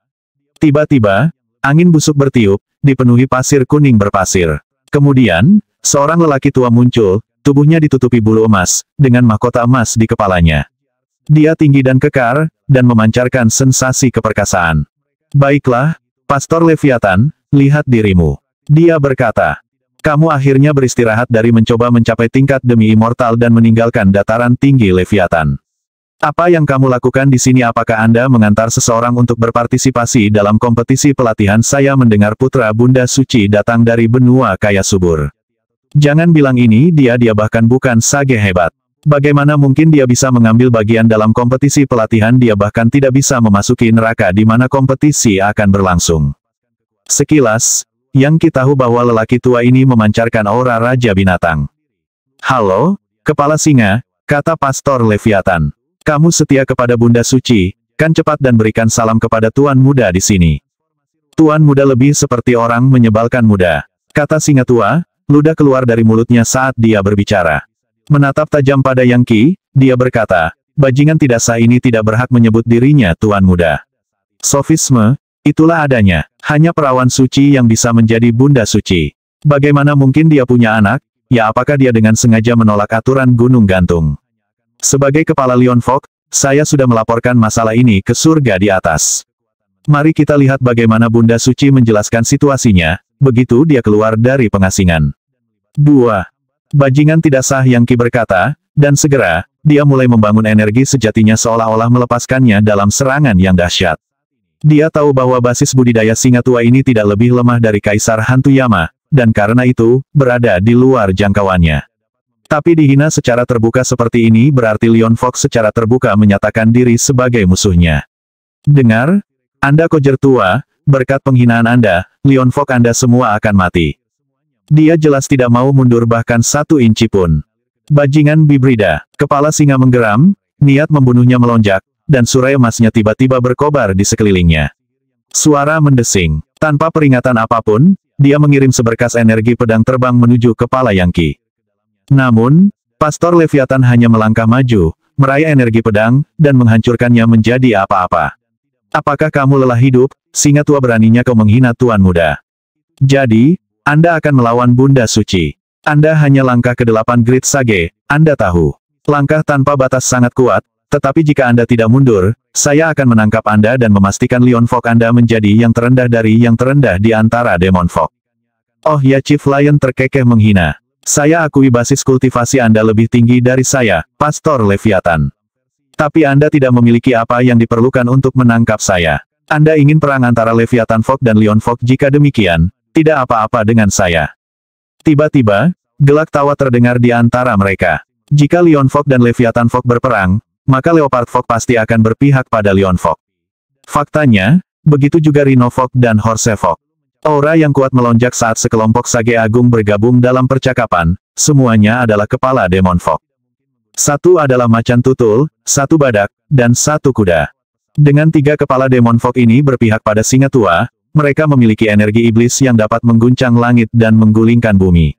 Tiba-tiba, angin busuk bertiup, dipenuhi pasir kuning berpasir. Kemudian, seorang lelaki tua muncul, tubuhnya ditutupi bulu emas, dengan mahkota emas di kepalanya. Dia tinggi dan kekar, dan memancarkan sensasi keperkasaan. Baiklah, Pastor Leviathan, lihat dirimu. Dia berkata. Kamu akhirnya beristirahat dari mencoba mencapai tingkat demi immortal dan meninggalkan dataran tinggi Leviathan. Apa yang kamu lakukan di sini? Apakah Anda mengantar seseorang untuk berpartisipasi dalam kompetisi pelatihan? Saya mendengar putra Bunda Suci datang dari benua kaya subur. Jangan bilang ini dia bahkan bukan sage hebat. Bagaimana mungkin dia bisa mengambil bagian dalam kompetisi pelatihan? Dia bahkan tidak bisa memasuki neraka di mana kompetisi akan berlangsung. Sekilas, Yang Qi tahu bahwa lelaki tua ini memancarkan aura Raja Binatang. Halo, Kepala Singa, kata Pastor Leviathan. Kamu setia kepada Bunda Suci, kan? Cepat dan berikan salam kepada Tuan Muda di sini. Tuan Muda lebih seperti orang menyebalkan muda, kata singa tua, ludah keluar dari mulutnya saat dia berbicara. Menatap tajam pada Yang Qi, dia berkata, bajingan tidak sah ini tidak berhak menyebut dirinya Tuan Muda. Sofisme. Itulah adanya, hanya perawan suci yang bisa menjadi Bunda Suci. Bagaimana mungkin dia punya anak? Ya apakah dia dengan sengaja menolak aturan gunung gantung? Sebagai kepala Leon Folk, saya sudah melaporkan masalah ini ke surga di atas. Mari kita lihat bagaimana Bunda Suci menjelaskan situasinya, begitu dia keluar dari pengasingan. 2. Bajingan tidak sah, Yang Qi berkata, dan segera, dia mulai membangun energi sejatinya seolah-olah melepaskannya dalam serangan yang dahsyat. Dia tahu bahwa basis budidaya singa tua ini tidak lebih lemah dari Kaisar Hantu Yama, dan karena itu, berada di luar jangkauannya. Tapi dihina secara terbuka seperti ini berarti Leon Fox secara terbuka menyatakan diri sebagai musuhnya. Dengar, Anda kojer tua, berkat penghinaan Anda, Leon Fox Anda semua akan mati. Dia jelas tidak mau mundur bahkan 1 inci pun. Bajingan Bibrida, kepala singa menggeram, niat membunuhnya melonjak, dan surai emasnya tiba-tiba berkobar di sekelilingnya. Suara mendesing, tanpa peringatan apapun, dia mengirim seberkas energi pedang terbang menuju kepala Yang Qi. Namun, Pastor Leviathan hanya melangkah maju, meraih energi pedang, dan menghancurkannya menjadi apa-apa. Apakah kamu lelah hidup, singa tua, beraninya kau menghina Tuan Muda? Jadi, Anda akan melawan Bunda Suci. Anda hanya langkah ke-8 Great Sage, Anda tahu. Langkah tanpa batas sangat kuat, tetapi jika Anda tidak mundur, saya akan menangkap Anda dan memastikan Leon Fox Anda menjadi yang terendah dari yang terendah di antara Demon Fox. Oh ya, Chief Lion terkekeh menghina. Saya akui basis kultivasi Anda lebih tinggi dari saya, Pastor Leviathan. Tapi Anda tidak memiliki apa yang diperlukan untuk menangkap saya. Anda ingin perang antara Leviathan Fox dan Leon Fox? Jika demikian, tidak apa-apa dengan saya. Tiba-tiba, gelak tawa terdengar di antara mereka. Jika Leon Fox dan Leviathan Fox berperang, maka Leopard Fox pasti akan berpihak pada Leon Fox. Faktanya, begitu juga Rhino Fox dan Horse Fox. Aura yang kuat melonjak saat sekelompok Sage Agung bergabung dalam percakapan, semuanya adalah kepala Demon Fox. 1 adalah macan tutul, 1 badak, dan 1 kuda. Dengan 3 kepala Demon Fox ini berpihak pada singa tua, mereka memiliki energi iblis yang dapat mengguncang langit dan menggulingkan bumi.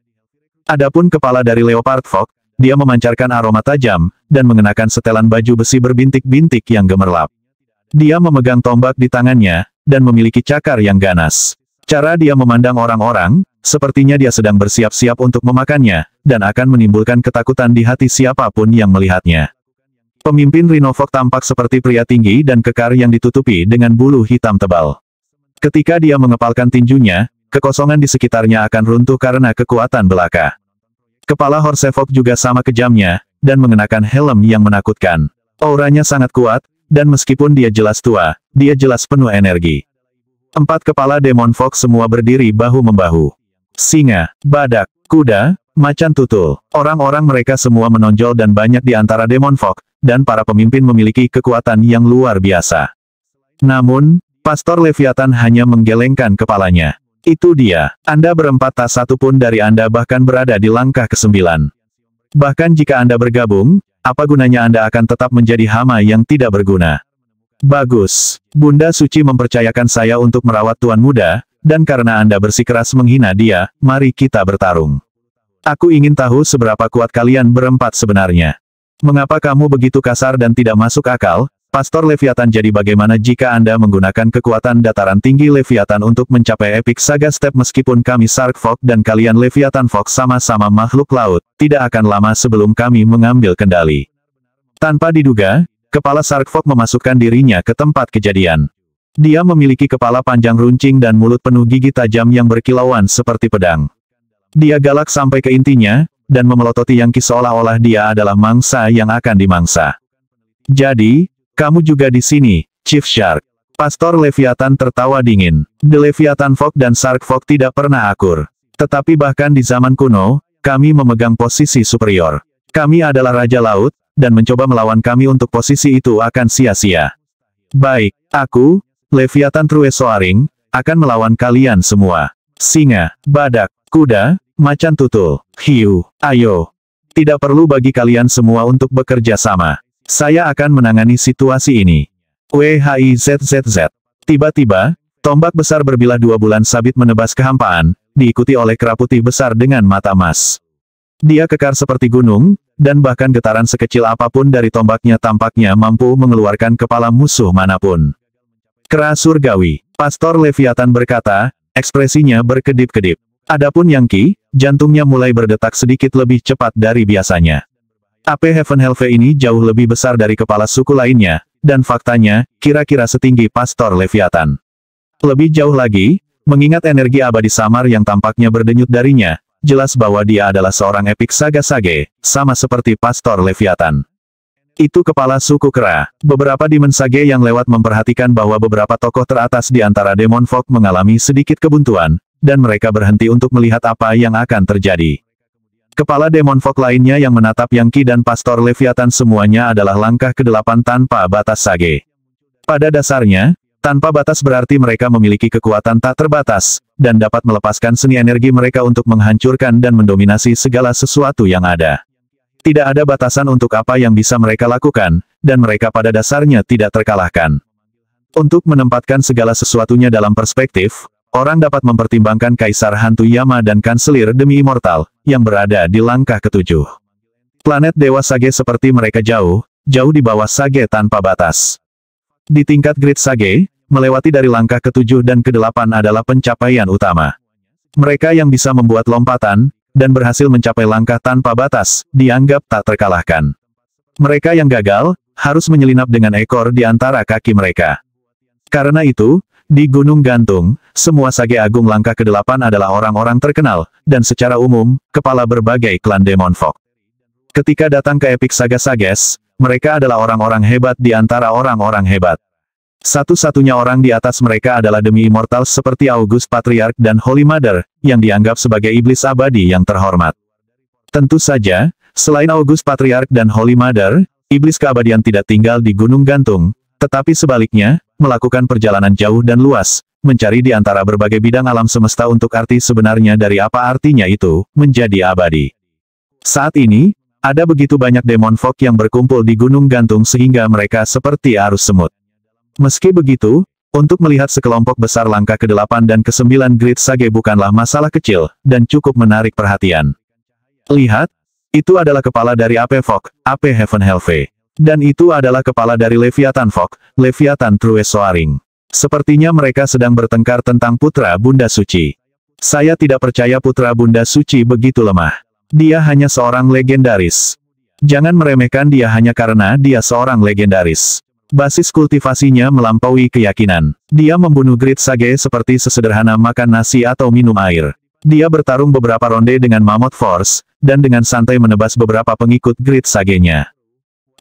Adapun kepala dari Leopard Fox, dia memancarkan aroma tajam, dan mengenakan setelan baju besi berbintik-bintik yang gemerlap. Dia memegang tombak di tangannya, dan memiliki cakar yang ganas. Cara dia memandang orang-orang, sepertinya dia sedang bersiap-siap untuk memakannya, dan akan menimbulkan ketakutan di hati siapapun yang melihatnya. Pemimpin Rhino Fox tampak seperti pria tinggi dan kekar yang ditutupi dengan bulu hitam tebal. Ketika dia mengepalkan tinjunya, kekosongan di sekitarnya akan runtuh karena kekuatan belaka. Kepala Horse Fox juga sama kejamnya, dan mengenakan helm yang menakutkan. Auranya sangat kuat, dan meskipun dia jelas tua, dia jelas penuh energi. 4 kepala Demon Fox semua berdiri bahu-membahu. Singa, badak, kuda, macan tutul. Orang-orang mereka semua menonjol dan banyak di antara Demon Fox, dan para pemimpin memiliki kekuatan yang luar biasa. Namun, Pastor Leviathan hanya menggelengkan kepalanya. Itu dia, Anda berempat tak satu pun dari Anda bahkan berada di langkah ke-9. Bahkan jika Anda bergabung, apa gunanya? Anda akan tetap menjadi hama yang tidak berguna. Bagus, Bunda Suci mempercayakan saya untuk merawat Tuan Muda, dan karena Anda bersikeras menghina dia, mari kita bertarung. Aku ingin tahu seberapa kuat kalian berempat sebenarnya. Mengapa kamu begitu kasar dan tidak masuk akal, Pastor Leviathan? Jadi bagaimana jika Anda menggunakan kekuatan dataran tinggi Leviathan untuk mencapai Epic Saga Step? Meskipun kami Shark Fox dan kalian Leviathan Fox sama-sama makhluk laut, tidak akan lama sebelum kami mengambil kendali. Tanpa diduga, kepala Shark Fox memasukkan dirinya ke tempat kejadian. Dia memiliki kepala panjang runcing dan mulut penuh gigi tajam yang berkilauan seperti pedang. Dia galak sampai ke intinya, dan memelototi Yang Qi seolah-olah dia adalah mangsa yang akan dimangsa. Jadi, kamu juga di sini, Chief Shark. Pastor Leviathan tertawa dingin. The Leviathan Fox dan Shark Fox tidak pernah akur. Tetapi bahkan di zaman kuno, kami memegang posisi superior. Kami adalah Raja Laut, dan mencoba melawan kami untuk posisi itu akan sia-sia. Baik, aku, Leviathan True Soaring, akan melawan kalian semua. Singa, badak, kuda, macan tutul, hiu, ayo. Tidak perlu bagi kalian semua untuk bekerja sama. Saya akan menangani situasi ini. WHIZZZ. Tiba-tiba, tombak besar berbilah 2 bulan sabit menebas kehampaan, diikuti oleh kera putih besar dengan mata emas. Dia kekar seperti gunung, dan bahkan getaran sekecil apapun dari tombaknya tampaknya mampu mengeluarkan kepala musuh manapun. Kera surgawi, Pastor Leviathan berkata, ekspresinya berkedip-kedip. Adapun Yang Qi, jantungnya mulai berdetak sedikit lebih cepat dari biasanya. AP Heaven Helve ini jauh lebih besar dari kepala suku lainnya, dan faktanya, kira-kira setinggi Pastor Leviathan. Lebih jauh lagi, mengingat energi abadi samar yang tampaknya berdenyut darinya, jelas bahwa dia adalah seorang epik saga sage, sama seperti Pastor Leviathan. Itu kepala suku kera. Beberapa Demon Sage yang lewat memperhatikan bahwa beberapa tokoh teratas di antara Demon Folk mengalami sedikit kebuntuan, dan mereka berhenti untuk melihat apa yang akan terjadi. Kepala Demon Folk lainnya yang menatap Yangki dan Pastor Leviathan semuanya adalah langkah ke-8 tanpa batas sage. Pada dasarnya, tanpa batas berarti mereka memiliki kekuatan tak terbatas, dan dapat melepaskan seni energi mereka untuk menghancurkan dan mendominasi segala sesuatu yang ada. Tidak ada batasan untuk apa yang bisa mereka lakukan, dan mereka pada dasarnya tidak terkalahkan. Untuk menempatkan segala sesuatunya dalam perspektif, orang dapat mempertimbangkan Kaisar Hantu Yama dan Kanselir Demi Immortal, yang berada di langkah ke-7. Planet Dewa Sage seperti mereka jauh di bawah Sage tanpa batas. Di tingkat Great Sage, melewati dari langkah ke-7 dan ke-8 adalah pencapaian utama. Mereka yang bisa membuat lompatan, dan berhasil mencapai langkah tanpa batas, dianggap tak terkalahkan. Mereka yang gagal, harus menyelinap dengan ekor di antara kaki mereka. Karena itu, di Gunung Gantung, semua Sage Agung langkah ke-8 adalah orang-orang terkenal, dan secara umum, kepala berbagai klan Demon Folk. Ketika datang ke Epic Saga Sages, mereka adalah orang-orang hebat di antara orang-orang hebat. Satu-satunya orang di atas mereka adalah Demi Immortal seperti August Patriarch dan Holy Mother, yang dianggap sebagai iblis abadi yang terhormat. Tentu saja, selain August Patriarch dan Holy Mother, iblis keabadian tidak tinggal di Gunung Gantung, tetapi sebaliknya, melakukan perjalanan jauh dan luas, mencari di antara berbagai bidang alam semesta untuk arti sebenarnya dari apa artinya itu, menjadi abadi. Saat ini, ada begitu banyak Demon Folk yang berkumpul di Gunung Gantung sehingga mereka seperti arus semut. Meski begitu, untuk melihat sekelompok besar langkah ke-8 dan ke-9 Great Sage bukanlah masalah kecil, dan cukup menarik perhatian. Lihat, itu adalah kepala dari AP Folk, AP Heaven Helve. Dan itu adalah kepala dari Leviathan Folk, Leviathan True Soaring. Sepertinya mereka sedang bertengkar tentang Putra Bunda Suci. Saya tidak percaya Putra Bunda Suci begitu lemah. Dia hanya seorang legendaris. Jangan meremehkan dia hanya karena dia seorang legendaris. Basis kultivasinya melampaui keyakinan. Dia membunuh Great Sage seperti sesederhana makan nasi atau minum air. Dia bertarung beberapa ronde dengan Mammoth Force, dan dengan santai menebas beberapa pengikut Great Sage-nya.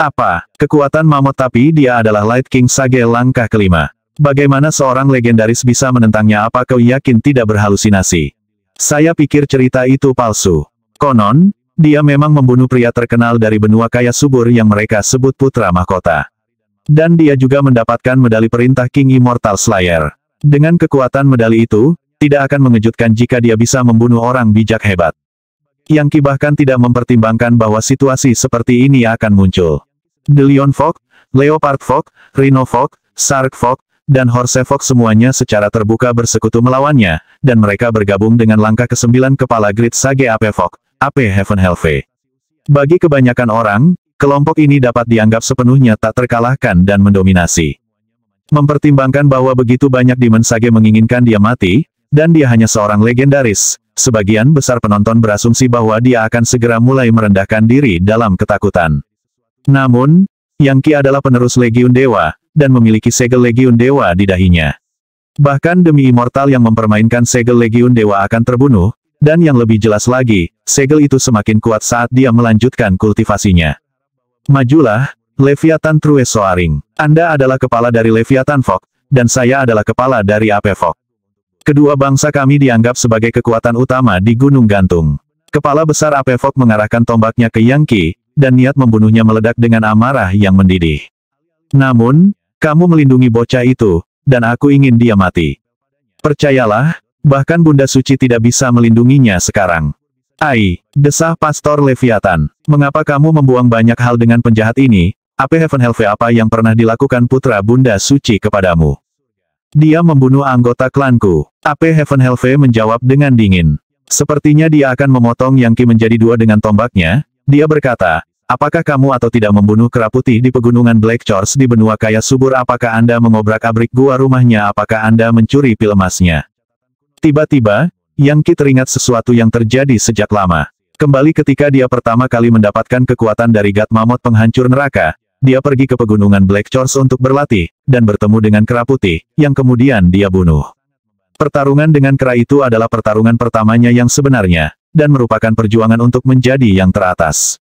Apa? Kekuatan Mammoth tapi dia adalah Light King Sage langkah ke-5. Bagaimana seorang legendaris bisa menentangnya? Apa kau yakin tidak berhalusinasi? Saya pikir cerita itu palsu. Konon, dia memang membunuh pria terkenal dari benua kaya subur yang mereka sebut Putra Mahkota. Dan dia juga mendapatkan medali perintah King Immortal Slayer. Dengan kekuatan medali itu, tidak akan mengejutkan jika dia bisa membunuh orang bijak hebat. Yangki bahkan tidak mempertimbangkan bahwa situasi seperti ini akan muncul. The Lion Folk, Leopard Folk, Rhino Folk, Shark Folk, dan Horse Folk semuanya secara terbuka bersekutu melawannya, dan mereka bergabung dengan langkah ke-9 kepala Great Sage AP Folk, AP Heaven Helve. Bagi kebanyakan orang, kelompok ini dapat dianggap sepenuhnya tak terkalahkan dan mendominasi. Mempertimbangkan bahwa begitu banyak Demon Sage menginginkan dia mati, dan dia hanya seorang legendaris, sebagian besar penonton berasumsi bahwa dia akan segera mulai merendahkan diri dalam ketakutan. Namun, Yangki adalah penerus Legiun Dewa, dan memiliki segel Legiun Dewa di dahinya. Bahkan Demi Immortal yang mempermainkan segel Legiun Dewa akan terbunuh, dan yang lebih jelas lagi, segel itu semakin kuat saat dia melanjutkan kultivasinya. Majulah, Leviathan True Soaring. Anda adalah kepala dari Leviathan Folk, dan saya adalah kepala dari AP Folk. Kedua bangsa kami dianggap sebagai kekuatan utama di Gunung Gantung. Kepala besar AP Folk mengarahkan tombaknya ke Yangki, dan niat membunuhnya meledak dengan amarah yang mendidih. Namun, kamu melindungi bocah itu, dan aku ingin dia mati. Percayalah, bahkan Bunda Suci tidak bisa melindunginya sekarang. Ai, desah Pastor Leviathan. Mengapa kamu membuang banyak hal dengan penjahat ini? AP Heaven Helve, apa yang pernah dilakukan Putra Bunda Suci kepadamu? Dia membunuh anggota klanku. AP Heaven Helve menjawab dengan dingin. Sepertinya dia akan memotong Yangki menjadi dua dengan tombaknya. Dia berkata, apakah kamu atau tidak membunuh kera putih di pegunungan Black Chorus di benua kaya subur? Apakah Anda mengobrak-abrik gua rumahnya? Apakah Anda mencuri pil emasnya? Tiba-tiba, Yangki teringat sesuatu yang terjadi sejak lama. Kembali ketika dia pertama kali mendapatkan kekuatan dari God Mammoth penghancur neraka, dia pergi ke pegunungan Black Chorus untuk berlatih, dan bertemu dengan kera putih, yang kemudian dia bunuh. Pertarungan dengan kera itu adalah pertarungan pertamanya yang sebenarnya, dan merupakan perjuangan untuk menjadi yang teratas.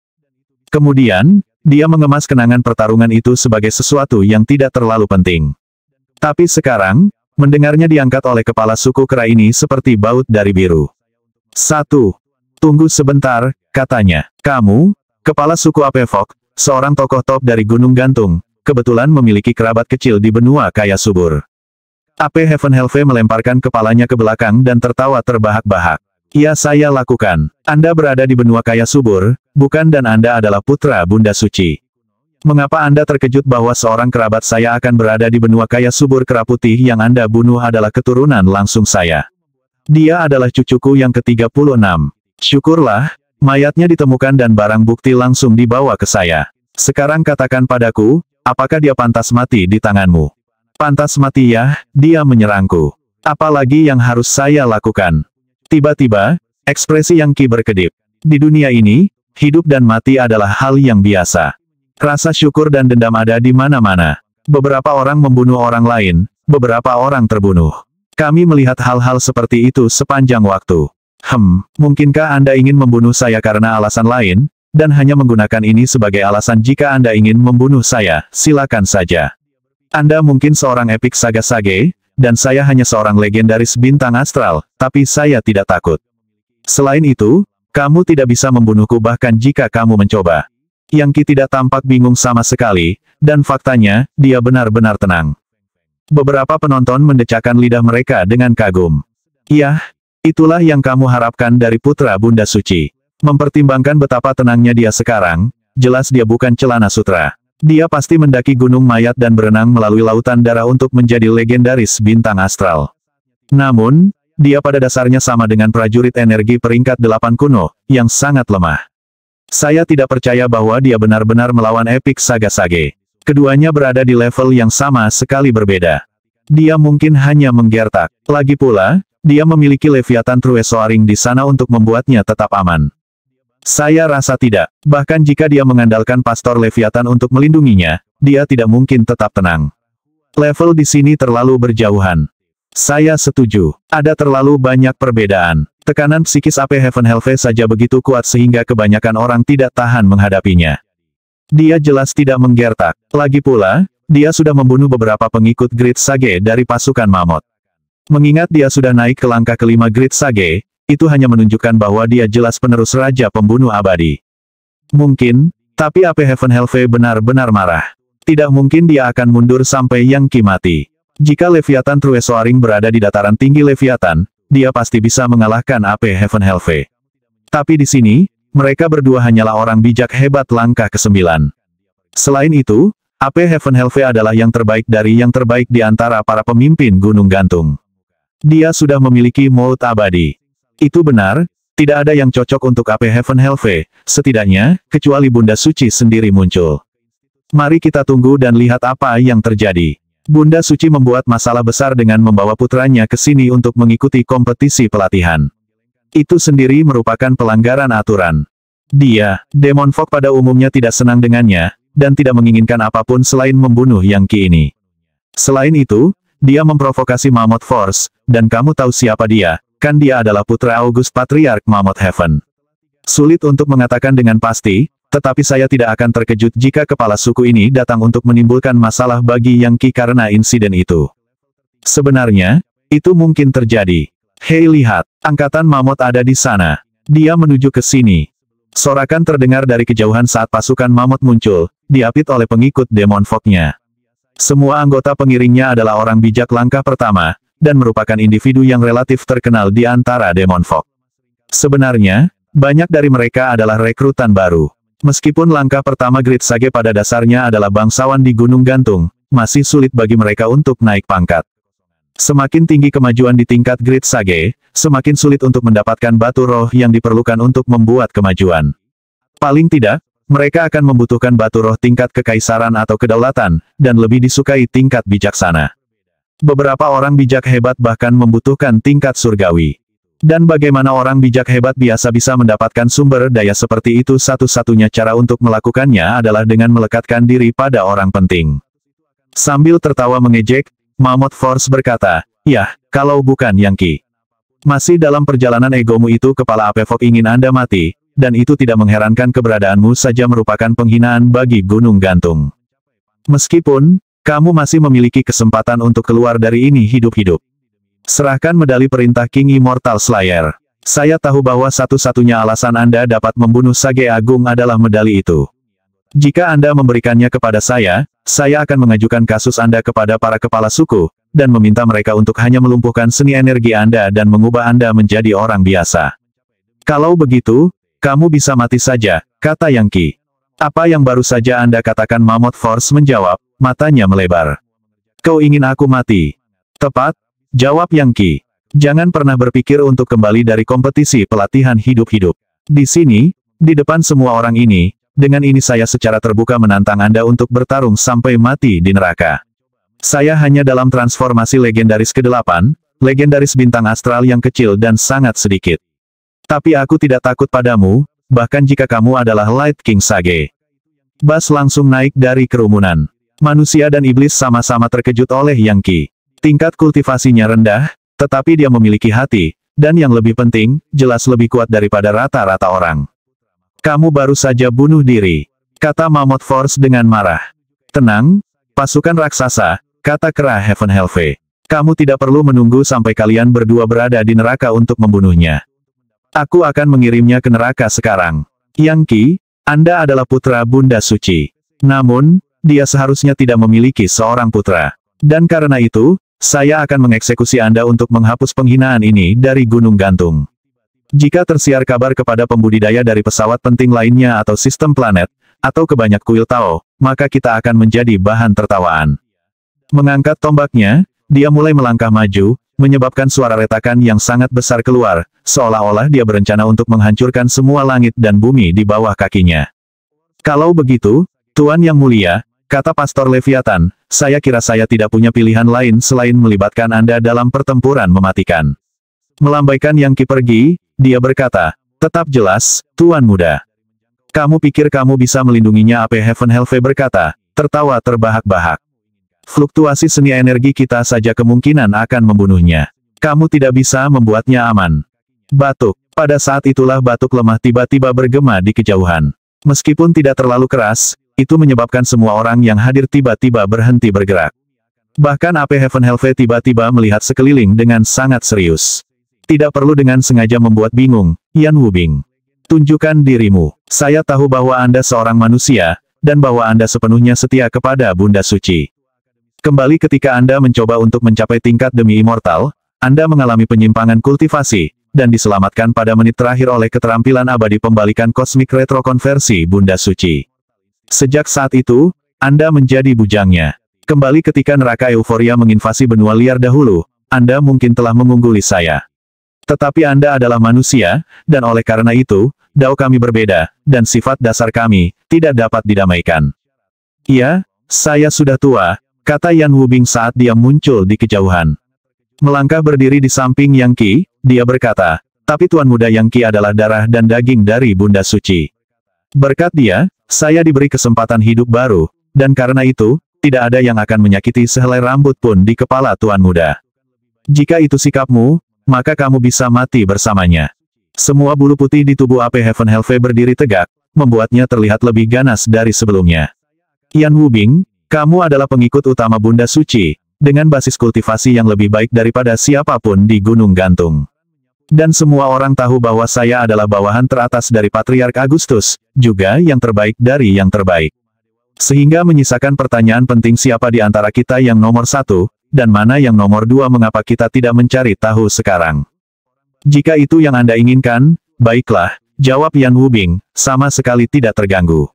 Kemudian, dia mengemas kenangan pertarungan itu sebagai sesuatu yang tidak terlalu penting. Tapi sekarang, mendengarnya diangkat oleh kepala suku kera ini seperti baut dari biru. Tunggu sebentar, katanya. Kamu, kepala suku Apevok, seorang tokoh top dari Gunung Gantung, kebetulan memiliki kerabat kecil di benua kaya subur. Ape Heavenhelve melemparkan kepalanya ke belakang dan tertawa terbahak-bahak. Ya, saya lakukan. Anda berada di benua kaya subur, bukan, dan Anda adalah putra Bunda Suci. Mengapa Anda terkejut bahwa seorang kerabat saya akan berada di benua kaya subur? Kera putih yang Anda bunuh adalah keturunan langsung saya. Dia adalah cucuku yang ke-36. Syukurlah, mayatnya ditemukan dan barang bukti langsung dibawa ke saya. Sekarang katakan padaku, apakah dia pantas mati di tanganmu? Pantas mati ya, dia menyerangku. Apalagi yang harus saya lakukan? Tiba-tiba, ekspresi Yang Qi berkedip. Di dunia ini, hidup dan mati adalah hal yang biasa. Rasa syukur dan dendam ada di mana-mana. Beberapa orang membunuh orang lain, beberapa orang terbunuh. Kami melihat hal-hal seperti itu sepanjang waktu. Mungkinkah Anda ingin membunuh saya karena alasan lain, dan hanya menggunakan ini sebagai alasan jika Anda ingin membunuh saya, silakan saja. Anda mungkin seorang epik saga sage, dan saya hanya seorang legendaris bintang astral, tapi saya tidak takut. Selain itu, kamu tidak bisa membunuhku bahkan jika kamu mencoba. Yang Qi tidak tampak bingung sama sekali, dan faktanya, dia benar-benar tenang. Beberapa penonton mendecakkan lidah mereka dengan kagum. Yah, itulah yang kamu harapkan dari putra Bunda Suci. Mempertimbangkan betapa tenangnya dia sekarang, jelas dia bukan celana sutra. Dia pasti mendaki gunung mayat dan berenang melalui lautan darah untuk menjadi legendaris bintang astral. Namun, dia pada dasarnya sama dengan prajurit energi peringkat 8 kuno, yang sangat lemah. Saya tidak percaya bahwa dia benar-benar melawan epik saga sage. Keduanya berada di level yang sama sekali berbeda. Dia mungkin hanya menggertak. Lagi pula, dia memiliki Leviathan True Soaring di sana untuk membuatnya tetap aman. Saya rasa tidak. Bahkan jika dia mengandalkan Pastor Leviathan untuk melindunginya, dia tidak mungkin tetap tenang. Level di sini terlalu berjauhan. Saya setuju. Ada terlalu banyak perbedaan. Tekanan psikis Ape Heavenhelve saja begitu kuat sehingga kebanyakan orang tidak tahan menghadapinya. Dia jelas tidak menggertak. Lagi pula, dia sudah membunuh beberapa pengikut Great Sage dari pasukan Mammoth. Mengingat dia sudah naik ke langkah kelima Great Sage, itu hanya menunjukkan bahwa dia jelas penerus Raja Pembunuh Abadi. Mungkin, tapi Ape Heavenhelve benar-benar marah. Tidak mungkin dia akan mundur sampai Yang Qi mati. Jika Leviathan True Soaring berada di dataran tinggi Leviathan, dia pasti bisa mengalahkan Ape Heavenhelve. Tapi di sini, mereka berdua hanyalah orang bijak hebat langkah ke-9. Selain itu, Ape Heavenhelve adalah yang terbaik dari yang terbaik di antara para pemimpin Gunung Gantung. Dia sudah memiliki maut abadi. Itu benar, tidak ada yang cocok untuk Ape Heavenhelve, setidaknya, kecuali Bunda Suci sendiri muncul. Mari kita tunggu dan lihat apa yang terjadi. Bunda Suci membuat masalah besar dengan membawa putranya ke sini untuk mengikuti kompetisi pelatihan. Itu sendiri merupakan pelanggaran aturan. Dia, Demon Fog pada umumnya tidak senang dengannya, dan tidak menginginkan apapun selain membunuh Yang Qi ini. Selain itu, dia memprovokasi Mammoth Force, dan kamu tahu siapa dia, kan dia adalah putra August Patriarch Mammoth Heaven. Sulit untuk mengatakan dengan pasti, tetapi saya tidak akan terkejut jika kepala suku ini datang untuk menimbulkan masalah bagi Yang Qi karena insiden itu. Sebenarnya, itu mungkin terjadi. Hei lihat, angkatan Mammoth ada di sana. Dia menuju ke sini. Sorakan terdengar dari kejauhan saat pasukan Mammoth muncul, diapit oleh pengikut Demon Fog-nya. Semua anggota pengiringnya adalah orang bijak langkah pertama, dan merupakan individu yang relatif terkenal di antara Demon Fog. Sebenarnya, banyak dari mereka adalah rekrutan baru. Meskipun langkah pertama Great Sage pada dasarnya adalah bangsawan di Gunung Gantung, masih sulit bagi mereka untuk naik pangkat. Semakin tinggi kemajuan di tingkat Great Sage, semakin sulit untuk mendapatkan batu roh yang diperlukan untuk membuat kemajuan. Paling tidak, mereka akan membutuhkan batu roh tingkat kekaisaran atau kedaulatan, dan lebih disukai tingkat bijaksana. Beberapa orang bijak hebat bahkan membutuhkan tingkat surgawi. Dan bagaimana orang bijak hebat biasa bisa mendapatkan sumber daya seperti itu? Satu-satunya cara untuk melakukannya adalah dengan melekatkan diri pada orang penting. Sambil tertawa mengejek, Mammoth Force berkata, "Yah, kalau bukan Yangki. Masih dalam perjalanan egomu itu kepala Apevok ingin Anda mati, dan itu tidak mengherankan keberadaanmu saja merupakan penghinaan bagi Gunung Gantung. Meskipun, kamu masih memiliki kesempatan untuk keluar dari ini hidup-hidup. Serahkan medali perintah King Immortal Slayer. Saya tahu bahwa satu-satunya alasan Anda dapat membunuh Sage Agung adalah medali itu. Jika Anda memberikannya kepada saya akan mengajukan kasus Anda kepada para kepala suku, dan meminta mereka untuk hanya melumpuhkan seni energi Anda dan mengubah Anda menjadi orang biasa. Kalau begitu, kamu bisa mati saja," kata Yangki. "Apa yang baru saja Anda katakan?" Mammoth Force menjawab, matanya melebar. "Kau ingin aku mati?" "Tepat," jawab Yangki. "Jangan pernah berpikir untuk kembali dari kompetisi pelatihan hidup-hidup. Di sini, di depan semua orang ini, dengan ini saya secara terbuka menantang Anda untuk bertarung sampai mati di neraka. Saya hanya dalam transformasi legendaris ke-8, legendaris bintang astral yang kecil dan sangat sedikit. Tapi aku tidak takut padamu, bahkan jika kamu adalah Light King Sage." Bass langsung naik dari kerumunan. Manusia dan iblis sama-sama terkejut oleh Yangki. Tingkat kultivasinya rendah, tetapi dia memiliki hati, dan yang lebih penting, jelas lebih kuat daripada rata-rata orang. "Kamu baru saja bunuh diri," kata Mammoth Force dengan marah. "Tenang, pasukan raksasa," kata kera Heavenhelve. "Kamu tidak perlu menunggu sampai kalian berdua berada di neraka untuk membunuhnya. Aku akan mengirimnya ke neraka sekarang. Yangki, Anda adalah putra Bunda Suci. Namun, dia seharusnya tidak memiliki seorang putra. Dan karena itu, saya akan mengeksekusi Anda untuk menghapus penghinaan ini dari Gunung Gantung. Jika tersiar kabar kepada pembudidaya dari pesawat penting lainnya atau sistem planet, atau ke banyak kuil Tao, maka kita akan menjadi bahan tertawaan." Mengangkat tombaknya, dia mulai melangkah maju, menyebabkan suara retakan yang sangat besar keluar, seolah-olah dia berencana untuk menghancurkan semua langit dan bumi di bawah kakinya. "Kalau begitu, Tuan Yang Mulia," kata Pastor Leviathan, "saya kira saya tidak punya pilihan lain selain melibatkan Anda dalam pertempuran mematikan." Melambaikan Yangki pergi, dia berkata, "Tetap jelas, Tuan Muda. Kamu pikir kamu bisa melindunginya?" Ape Heavenhelve berkata, tertawa terbahak-bahak. "Fluktuasi seni energi kita saja kemungkinan akan membunuhnya. Kamu tidak bisa membuatnya aman." Batuk. Pada saat itulah batuk lemah tiba-tiba bergema di kejauhan. Meskipun tidak terlalu keras, itu menyebabkan semua orang yang hadir tiba-tiba berhenti bergerak. Bahkan Ape Heavenhelve tiba-tiba melihat sekeliling dengan sangat serius. "Tidak perlu dengan sengaja membuat bingung, Yan Wubing. Tunjukkan dirimu. Saya tahu bahwa Anda seorang manusia, dan bahwa Anda sepenuhnya setia kepada Bunda Suci. Kembali ketika Anda mencoba untuk mencapai tingkat demi immortal, Anda mengalami penyimpangan kultivasi, dan diselamatkan pada menit terakhir oleh keterampilan abadi pembalikan kosmik retrokonversi Bunda Suci. Sejak saat itu, Anda menjadi bujangnya. Kembali ketika neraka euforia menginvasi benua liar dahulu, Anda mungkin telah mengungguli saya. Tetapi Anda adalah manusia, dan oleh karena itu, dao kami berbeda, dan sifat dasar kami, tidak dapat didamaikan." "Iya, saya sudah tua," kata Yan Wubing saat dia muncul di kejauhan. Melangkah berdiri di samping Yangki, dia berkata, "Tapi Tuan Muda Yangki adalah darah dan daging dari Bunda Suci. Berkat dia, saya diberi kesempatan hidup baru, dan karena itu, tidak ada yang akan menyakiti sehelai rambut pun di kepala Tuan Muda. Jika itu sikapmu, maka kamu bisa mati bersamanya." Semua bulu putih di tubuh Ape Heavenhelve berdiri tegak, membuatnya terlihat lebih ganas dari sebelumnya. "Yan Wubing, kamu adalah pengikut utama Bunda Suci, dengan basis kultivasi yang lebih baik daripada siapapun di Gunung Gantung. Dan semua orang tahu bahwa saya adalah bawahan teratas dari Patriark Agustus, juga yang terbaik dari yang terbaik. Sehingga menyisakan pertanyaan penting, siapa di antara kita yang nomor 1, dan mana yang nomor 2? Mengapa kita tidak mencari tahu sekarang? Jika itu yang Anda inginkan, baiklah," jawab Yan Wubing, sama sekali tidak terganggu.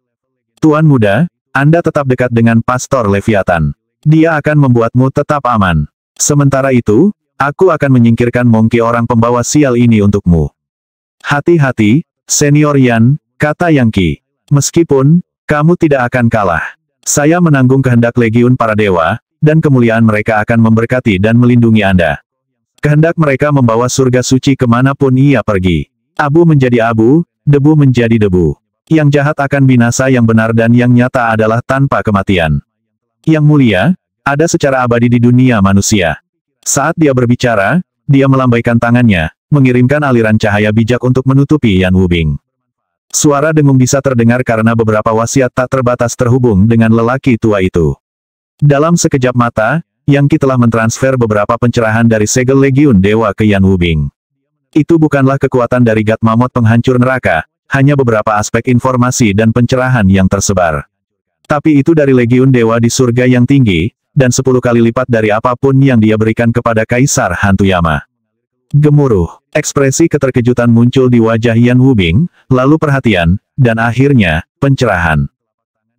"Tuan Muda, Anda tetap dekat dengan Pastor Leviathan. Dia akan membuatmu tetap aman. Sementara itu, aku akan menyingkirkan Monkey, orang pembawa sial ini untukmu." "Hati-hati, Senior Yan," kata Yangki. "Meskipun, kamu tidak akan kalah. Saya menanggung kehendak Legiun para dewa, dan kemuliaan mereka akan memberkati dan melindungi Anda." Kehendak mereka membawa surga suci kemanapun ia pergi. Abu menjadi abu, debu menjadi debu. Yang jahat akan binasa, yang benar dan yang nyata adalah tanpa kematian. Yang mulia, ada secara abadi di dunia manusia. Saat dia berbicara, dia melambaikan tangannya, mengirimkan aliran cahaya bijak untuk menutupi Yan Wubing. Suara dengung bisa terdengar karena beberapa wasiat tak terbatas terhubung dengan lelaki tua itu. Dalam sekejap mata, Yang Qi telah mentransfer beberapa pencerahan dari segel Legiun Dewa ke Yan Wubing. Itu bukanlah kekuatan dari God Mammoth penghancur neraka, hanya beberapa aspek informasi dan pencerahan yang tersebar. Tapi itu dari Legiun Dewa di surga yang tinggi, dan 10 kali lipat dari apapun yang dia berikan kepada Kaisar Hantu Yama. Gemuruh, ekspresi keterkejutan muncul di wajah Yan Wubing, lalu perhatian, dan akhirnya, pencerahan.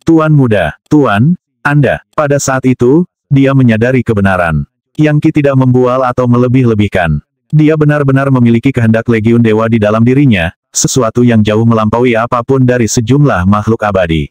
Tuan muda, Tuan, Anda, pada saat itu, dia menyadari kebenaran. Yang Qi tidak membual atau melebih-lebihkan. Dia benar-benar memiliki kehendak Legiun Dewa di dalam dirinya, sesuatu yang jauh melampaui apapun dari sejumlah makhluk abadi.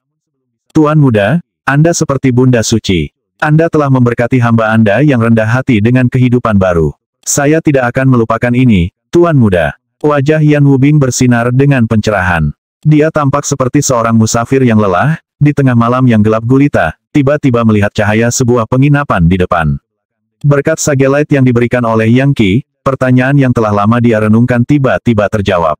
Tuan muda, Anda seperti Bunda Suci. Anda telah memberkati hamba Anda yang rendah hati dengan kehidupan baru. Saya tidak akan melupakan ini, Tuan muda. Wajah Yan Wubing bersinar dengan pencerahan. Dia tampak seperti seorang musafir yang lelah, di tengah malam yang gelap gulita, tiba-tiba melihat cahaya sebuah penginapan di depan. Berkat sage light yang diberikan oleh Yang Qi, pertanyaan yang telah lama dia renungkan tiba-tiba terjawab.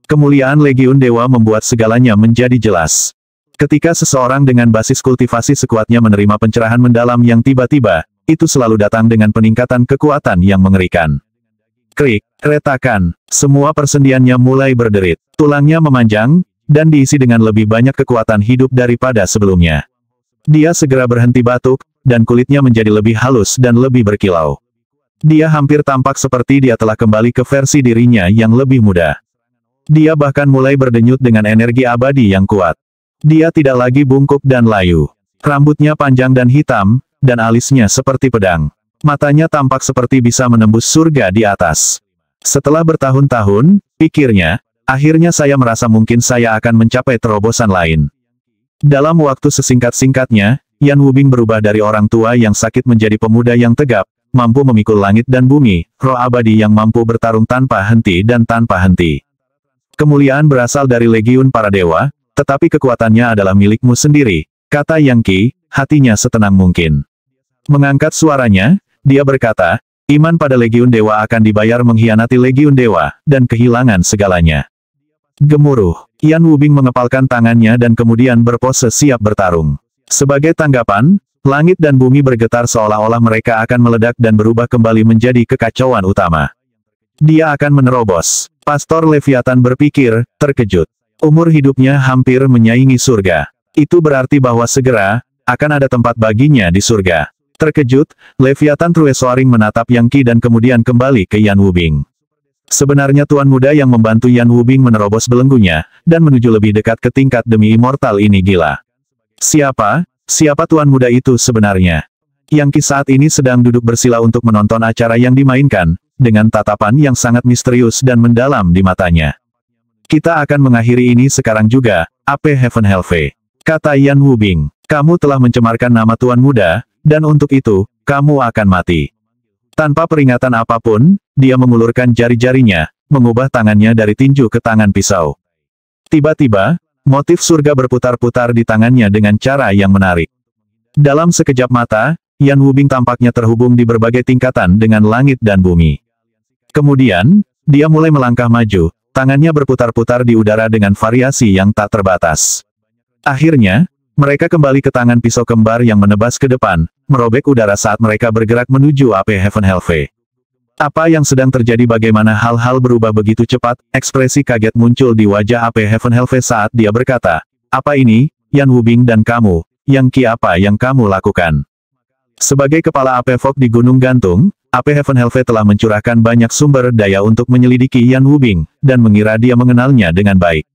Kemuliaan Legiun Dewa membuat segalanya menjadi jelas. Ketika seseorang dengan basis kultivasi sekuatnya menerima pencerahan mendalam yang tiba-tiba, itu selalu datang dengan peningkatan kekuatan yang mengerikan. Krik, retakan, semua persendiannya mulai berderit, tulangnya memanjang, dan diisi dengan lebih banyak kekuatan hidup daripada sebelumnya. Dia segera berhenti batuk, dan kulitnya menjadi lebih halus dan lebih berkilau. Dia hampir tampak seperti dia telah kembali ke versi dirinya yang lebih muda. Dia bahkan mulai berdenyut dengan energi abadi yang kuat. Dia tidak lagi bungkuk dan layu. Rambutnya panjang dan hitam, dan alisnya seperti pedang. Matanya tampak seperti bisa menembus surga di atas. Setelah bertahun-tahun, pikirnya, akhirnya saya merasa mungkin saya akan mencapai terobosan lain. Dalam waktu sesingkat-singkatnya, Yan Wubing berubah dari orang tua yang sakit menjadi pemuda yang tegap, mampu memikul langit dan bumi, roh abadi yang mampu bertarung tanpa henti dan tanpa henti. Kemuliaan berasal dari Legiun para dewa, tetapi kekuatannya adalah milikmu sendiri, kata Yang Qi, hatinya setenang mungkin. Mengangkat suaranya, dia berkata, iman pada Legiun Dewa akan dibayar mengkhianati Legiun Dewa, dan kehilangan segalanya. Gemuruh, Yan Wubing mengepalkan tangannya dan kemudian berpose siap bertarung. Sebagai tanggapan, langit dan bumi bergetar seolah-olah mereka akan meledak dan berubah kembali menjadi kekacauan utama. Dia akan menerobos. Pastor Leviathan berpikir, terkejut. Umur hidupnya hampir menyaingi surga. Itu berarti bahwa segera, akan ada tempat baginya di surga. Terkejut, Leviathan Truesoaring menatap Yang Qi dan kemudian kembali ke Yan Wubing. Sebenarnya Tuan Muda yang membantu Yan Wubing menerobos belenggunya, dan menuju lebih dekat ke tingkat demi immortal ini gila. Siapa Tuan Muda itu sebenarnya? Yang Qi saat ini sedang duduk bersila untuk menonton acara yang dimainkan, dengan tatapan yang sangat misterius dan mendalam di matanya. Kita akan mengakhiri ini sekarang juga, AP Heaven Helve. Kata Yan Wubing, kamu telah mencemarkan nama Tuan Muda, dan untuk itu, kamu akan mati. Tanpa peringatan apapun, dia mengulurkan jari-jarinya, mengubah tangannya dari tinju ke tangan pisau. Tiba-tiba, motif surga berputar-putar di tangannya dengan cara yang menarik. Dalam sekejap mata, Yan Wubing tampaknya terhubung di berbagai tingkatan dengan langit dan bumi. Kemudian, dia mulai melangkah maju, tangannya berputar-putar di udara dengan variasi yang tak terbatas. Akhirnya, mereka kembali ke tangan pisau kembar yang menebas ke depan, merobek udara saat mereka bergerak menuju AP Heaven Helve. Apa yang sedang terjadi? Bagaimana hal-hal berubah begitu cepat? Ekspresi kaget muncul di wajah AP Heaven Helve saat dia berkata, apa ini, Yan Wubing dan kamu, Yang Qi, apa yang kamu lakukan? Sebagai kepala AP Fog di Gunung Gantung, AP Heaven Helve telah mencurahkan banyak sumber daya untuk menyelidiki Yan Wubing, dan mengira dia mengenalnya dengan baik.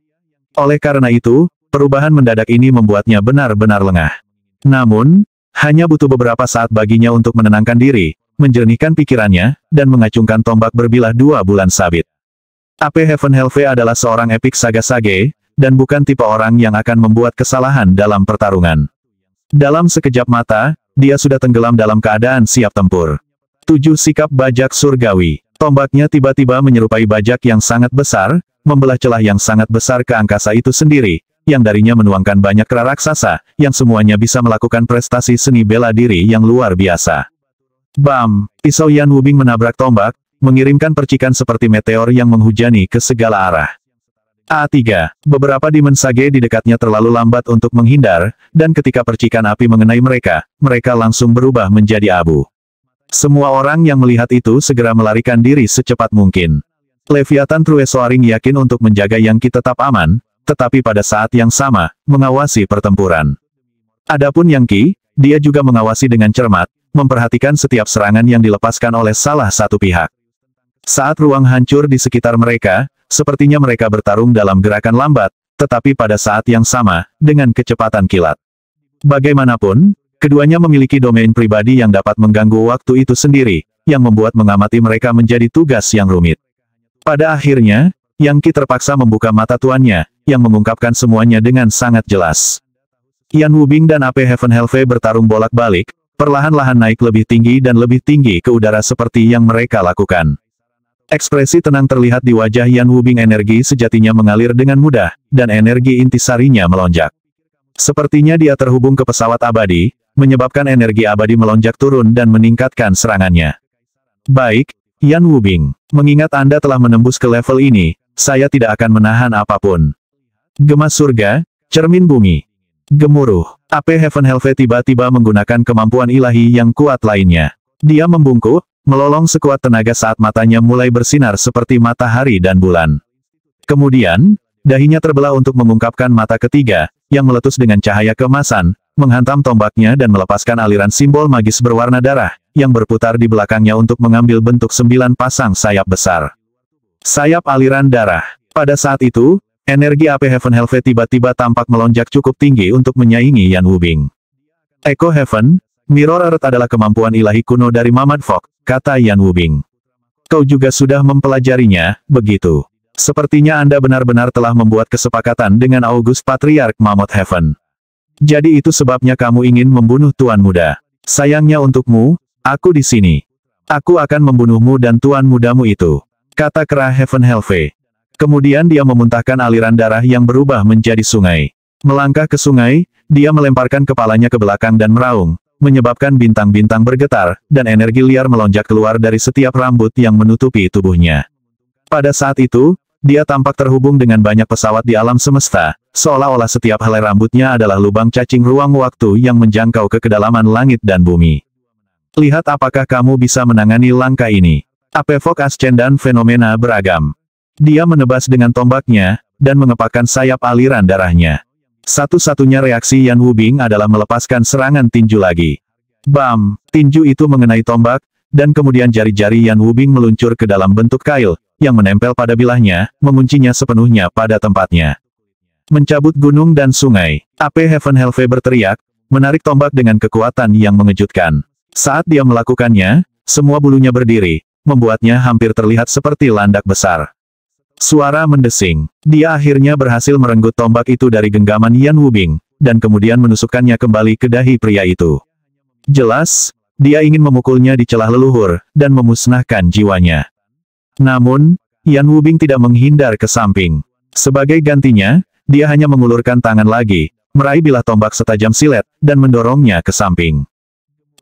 Oleh karena itu, perubahan mendadak ini membuatnya benar-benar lengah. Namun, hanya butuh beberapa saat baginya untuk menenangkan diri, menjernihkan pikirannya, dan mengacungkan tombak berbilah 2 bulan sabit. AP Heaven Helve adalah seorang epik saga sage, dan bukan tipe orang yang akan membuat kesalahan dalam pertarungan. Dalam sekejap mata, dia sudah tenggelam dalam keadaan siap tempur. 7 sikap bajak surgawi. Tombaknya tiba-tiba menyerupai bajak yang sangat besar, membelah celah yang sangat besar ke angkasa itu sendiri, yang darinya menuangkan banyak kera raksasa, yang semuanya bisa melakukan prestasi seni bela diri yang luar biasa. Bam! Pisau Yan Wubing menabrak tombak, mengirimkan percikan seperti meteor yang menghujani ke segala arah. A3. Beberapa Demon Sage di dekatnya terlalu lambat untuk menghindar, dan ketika percikan api mengenai mereka, mereka langsung berubah menjadi abu. Semua orang yang melihat itu segera melarikan diri secepat mungkin. Leviathan True Soaring yakin untuk menjaga Yang Qi tetap aman, tetapi pada saat yang sama, mengawasi pertempuran. Adapun Yang Qi, dia juga mengawasi dengan cermat, memperhatikan setiap serangan yang dilepaskan oleh salah satu pihak. Saat ruang hancur di sekitar mereka, sepertinya mereka bertarung dalam gerakan lambat, tetapi pada saat yang sama, dengan kecepatan kilat. Bagaimanapun, keduanya memiliki domain pribadi yang dapat mengganggu waktu itu sendiri, yang membuat mengamati mereka menjadi tugas yang rumit. Pada akhirnya, Yang Qi terpaksa membuka mata tuannya, yang mengungkapkan semuanya dengan sangat jelas. Yan Wubing dan AP Heaven Helve bertarung bolak-balik, perlahan-lahan naik lebih tinggi dan lebih tinggi ke udara seperti yang mereka lakukan. Ekspresi tenang terlihat di wajah Yan Wubing, energi sejatinya mengalir dengan mudah, dan energi intisarinya melonjak. Sepertinya dia terhubung ke pesawat abadi, menyebabkan energi abadi melonjak turun dan meningkatkan serangannya. Baik, Yan Wubing, mengingat Anda telah menembus ke level ini, saya tidak akan menahan apapun. Gemas surga, cermin bumi. Gemuruh. AP Heaven Helve tiba-tiba menggunakan kemampuan ilahi yang kuat lainnya. Dia membungkuk, melolong sekuat tenaga saat matanya mulai bersinar seperti matahari dan bulan. Kemudian, dahinya terbelah untuk mengungkapkan mata ketiga, yang meletus dengan cahaya keemasan, menghantam tombaknya dan melepaskan aliran simbol magis berwarna darah, yang berputar di belakangnya untuk mengambil bentuk 9 pasang sayap besar. Sayap aliran darah. Pada saat itu, energi AP Heaven Helve tiba-tiba tampak melonjak cukup tinggi untuk menyaingi Yan Wubing. Echo Heaven, Mirror Earth adalah kemampuan ilahi kuno dari Mamad Fok, kata Yan Wubing. Kau juga sudah mempelajarinya, begitu. Sepertinya Anda benar-benar telah membuat kesepakatan dengan August Patriarch Mammoth Heaven. Jadi itu sebabnya kamu ingin membunuh Tuan Muda. Sayangnya untukmu, aku di sini. Aku akan membunuhmu dan Tuan Mudamu itu, kata kera Heaven Helve. Kemudian dia memuntahkan aliran darah yang berubah menjadi sungai. Melangkah ke sungai, dia melemparkan kepalanya ke belakang dan meraung, menyebabkan bintang-bintang bergetar, dan energi liar melonjak keluar dari setiap rambut yang menutupi tubuhnya. Pada saat itu, dia tampak terhubung dengan banyak pesawat di alam semesta, seolah-olah setiap helai rambutnya adalah lubang cacing ruang waktu yang menjangkau ke kedalaman langit dan bumi. Lihat apakah kamu bisa menangani langkah ini. AP Fok Ascendan fenomena beragam. Dia menebas dengan tombaknya, dan mengepakkan sayap aliran darahnya. Satu-satunya reaksi Yan Wubing adalah melepaskan serangan tinju lagi. Bam! Tinju itu mengenai tombak, dan kemudian jari-jari Yan Wubing meluncur ke dalam bentuk kail, yang menempel pada bilahnya, menguncinya sepenuhnya pada tempatnya. Mencabut gunung dan sungai. AP Heaven Helve berteriak, menarik tombak dengan kekuatan yang mengejutkan. Saat dia melakukannya, semua bulunya berdiri, membuatnya hampir terlihat seperti landak besar. Suara mendesing. Dia akhirnya berhasil merenggut tombak itu dari genggaman Yan Wubing, dan kemudian menusukkannya kembali ke dahi pria itu. Jelas, dia ingin memukulnya di celah leluhur, dan memusnahkan jiwanya. Namun, Yan Wubing tidak menghindar ke samping. Sebagai gantinya, dia hanya mengulurkan tangan lagi, meraih bilah tombak setajam silet, dan mendorongnya ke samping.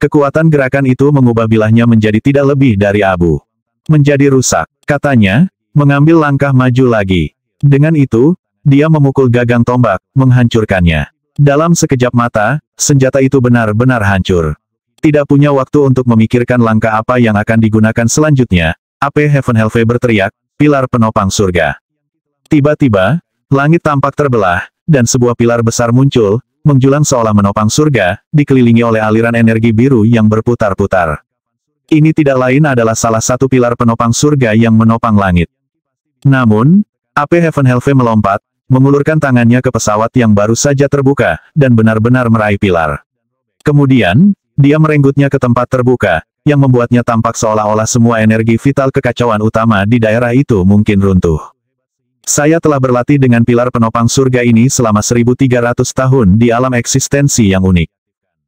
Kekuatan gerakan itu mengubah bilahnya menjadi tidak lebih dari abu. Menjadi rusak, katanya, mengambil langkah maju lagi. Dengan itu, dia memukul gagang tombak, menghancurkannya. Dalam sekejap mata, senjata itu benar-benar hancur. Tidak punya waktu untuk memikirkan langkah apa yang akan digunakan selanjutnya, AP Heaven Helve berteriak, pilar penopang surga. Tiba-tiba, langit tampak terbelah, dan sebuah pilar besar muncul, menjulang seolah menopang surga, dikelilingi oleh aliran energi biru yang berputar-putar. Ini tidak lain adalah salah satu pilar penopang surga yang menopang langit. Namun, AP Heaven Helve melompat, mengulurkan tangannya ke pesawat yang baru saja terbuka, dan benar-benar meraih pilar. Kemudian, dia merenggutnya ke tempat terbuka, yang membuatnya tampak seolah-olah semua energi vital kekacauan utama di daerah itu mungkin runtuh. Saya telah berlatih dengan pilar penopang surga ini selama 1300 tahun di alam eksistensi yang unik.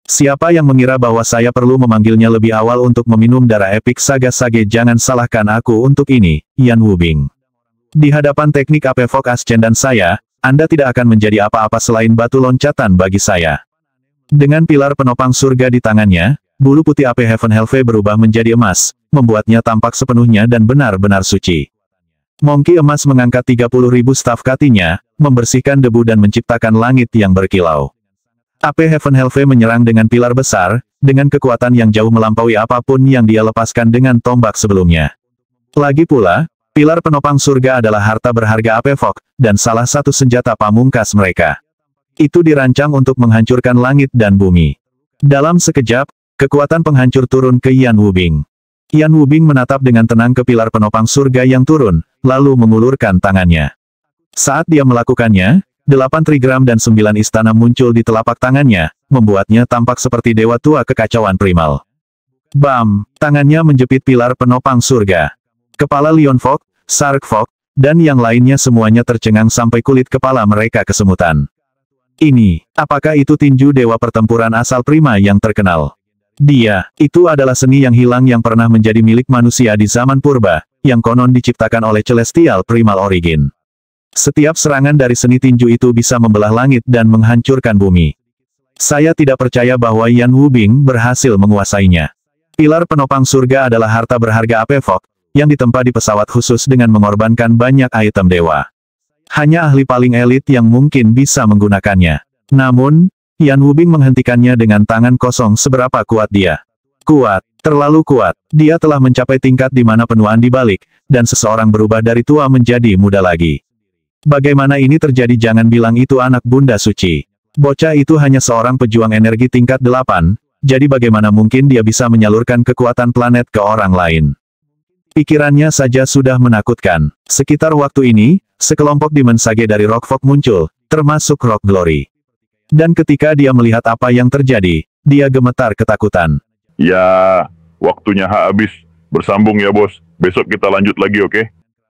Siapa yang mengira bahwa saya perlu memanggilnya lebih awal untuk meminum darah epik Saga Sage? Jangan salahkan aku untuk ini, Yan Wubing. Di hadapan teknik AP Fok Ascendan saya, Anda tidak akan menjadi apa-apa selain batu loncatan bagi saya. Dengan pilar penopang surga di tangannya, bulu putih AP Heaven Helve berubah menjadi emas, membuatnya tampak sepenuhnya dan benar-benar suci. Monkey emas mengangkat 30.000 staf katinya, membersihkan debu dan menciptakan langit yang berkilau. AP Heaven Helve menyerang dengan pilar besar, dengan kekuatan yang jauh melampaui apapun yang dia lepaskan dengan tombak sebelumnya. Lagi pula, pilar penopang surga adalah harta berharga AP Fok, dan salah satu senjata pamungkas mereka. Itu dirancang untuk menghancurkan langit dan bumi. Dalam sekejap, kekuatan penghancur turun ke Yan Wubing. Yan Wubing menatap dengan tenang ke pilar penopang surga yang turun, lalu mengulurkan tangannya. Saat dia melakukannya, 8 trigram dan 9 istana muncul di telapak tangannya, membuatnya tampak seperti dewa tua kekacauan primal. Bam! Tangannya menjepit pilar penopang surga. Kepala Leon Fok, Sark Fok, dan yang lainnya semuanya tercengang sampai kulit kepala mereka kesemutan. Ini, apakah itu tinju dewa pertempuran asal prima yang terkenal? Dia, itu adalah seni yang hilang yang pernah menjadi milik manusia di zaman purba, yang konon diciptakan oleh Celestial Primal Origin. Setiap serangan dari seni tinju itu bisa membelah langit dan menghancurkan bumi. Saya tidak percaya bahwa Yan Wubing berhasil menguasainya. Pilar penopang surga adalah harta berharga AP Fok, yang ditempa di pesawat khusus dengan mengorbankan banyak item dewa. Hanya ahli paling elit yang mungkin bisa menggunakannya. Namun, Yan Wubing menghentikannya dengan tangan kosong. Seberapa kuat dia? Kuat, terlalu kuat. Dia telah mencapai tingkat di mana penuaan dibalik, dan seseorang berubah dari tua menjadi muda lagi. Bagaimana ini terjadi? Jangan bilang itu anak bunda suci. Bocah itu hanya seorang pejuang energi tingkat 8, jadi bagaimana mungkin dia bisa menyalurkan kekuatan planet ke orang lain? Pikirannya saja sudah menakutkan. Sekitar waktu ini, sekelompok Demon Sage dari Rock Fog muncul, termasuk Rock Glory. Dan ketika dia melihat apa yang terjadi, dia gemetar ketakutan. Ya, waktunya habis. Bersambung ya bos. Besok kita lanjut lagi, oke?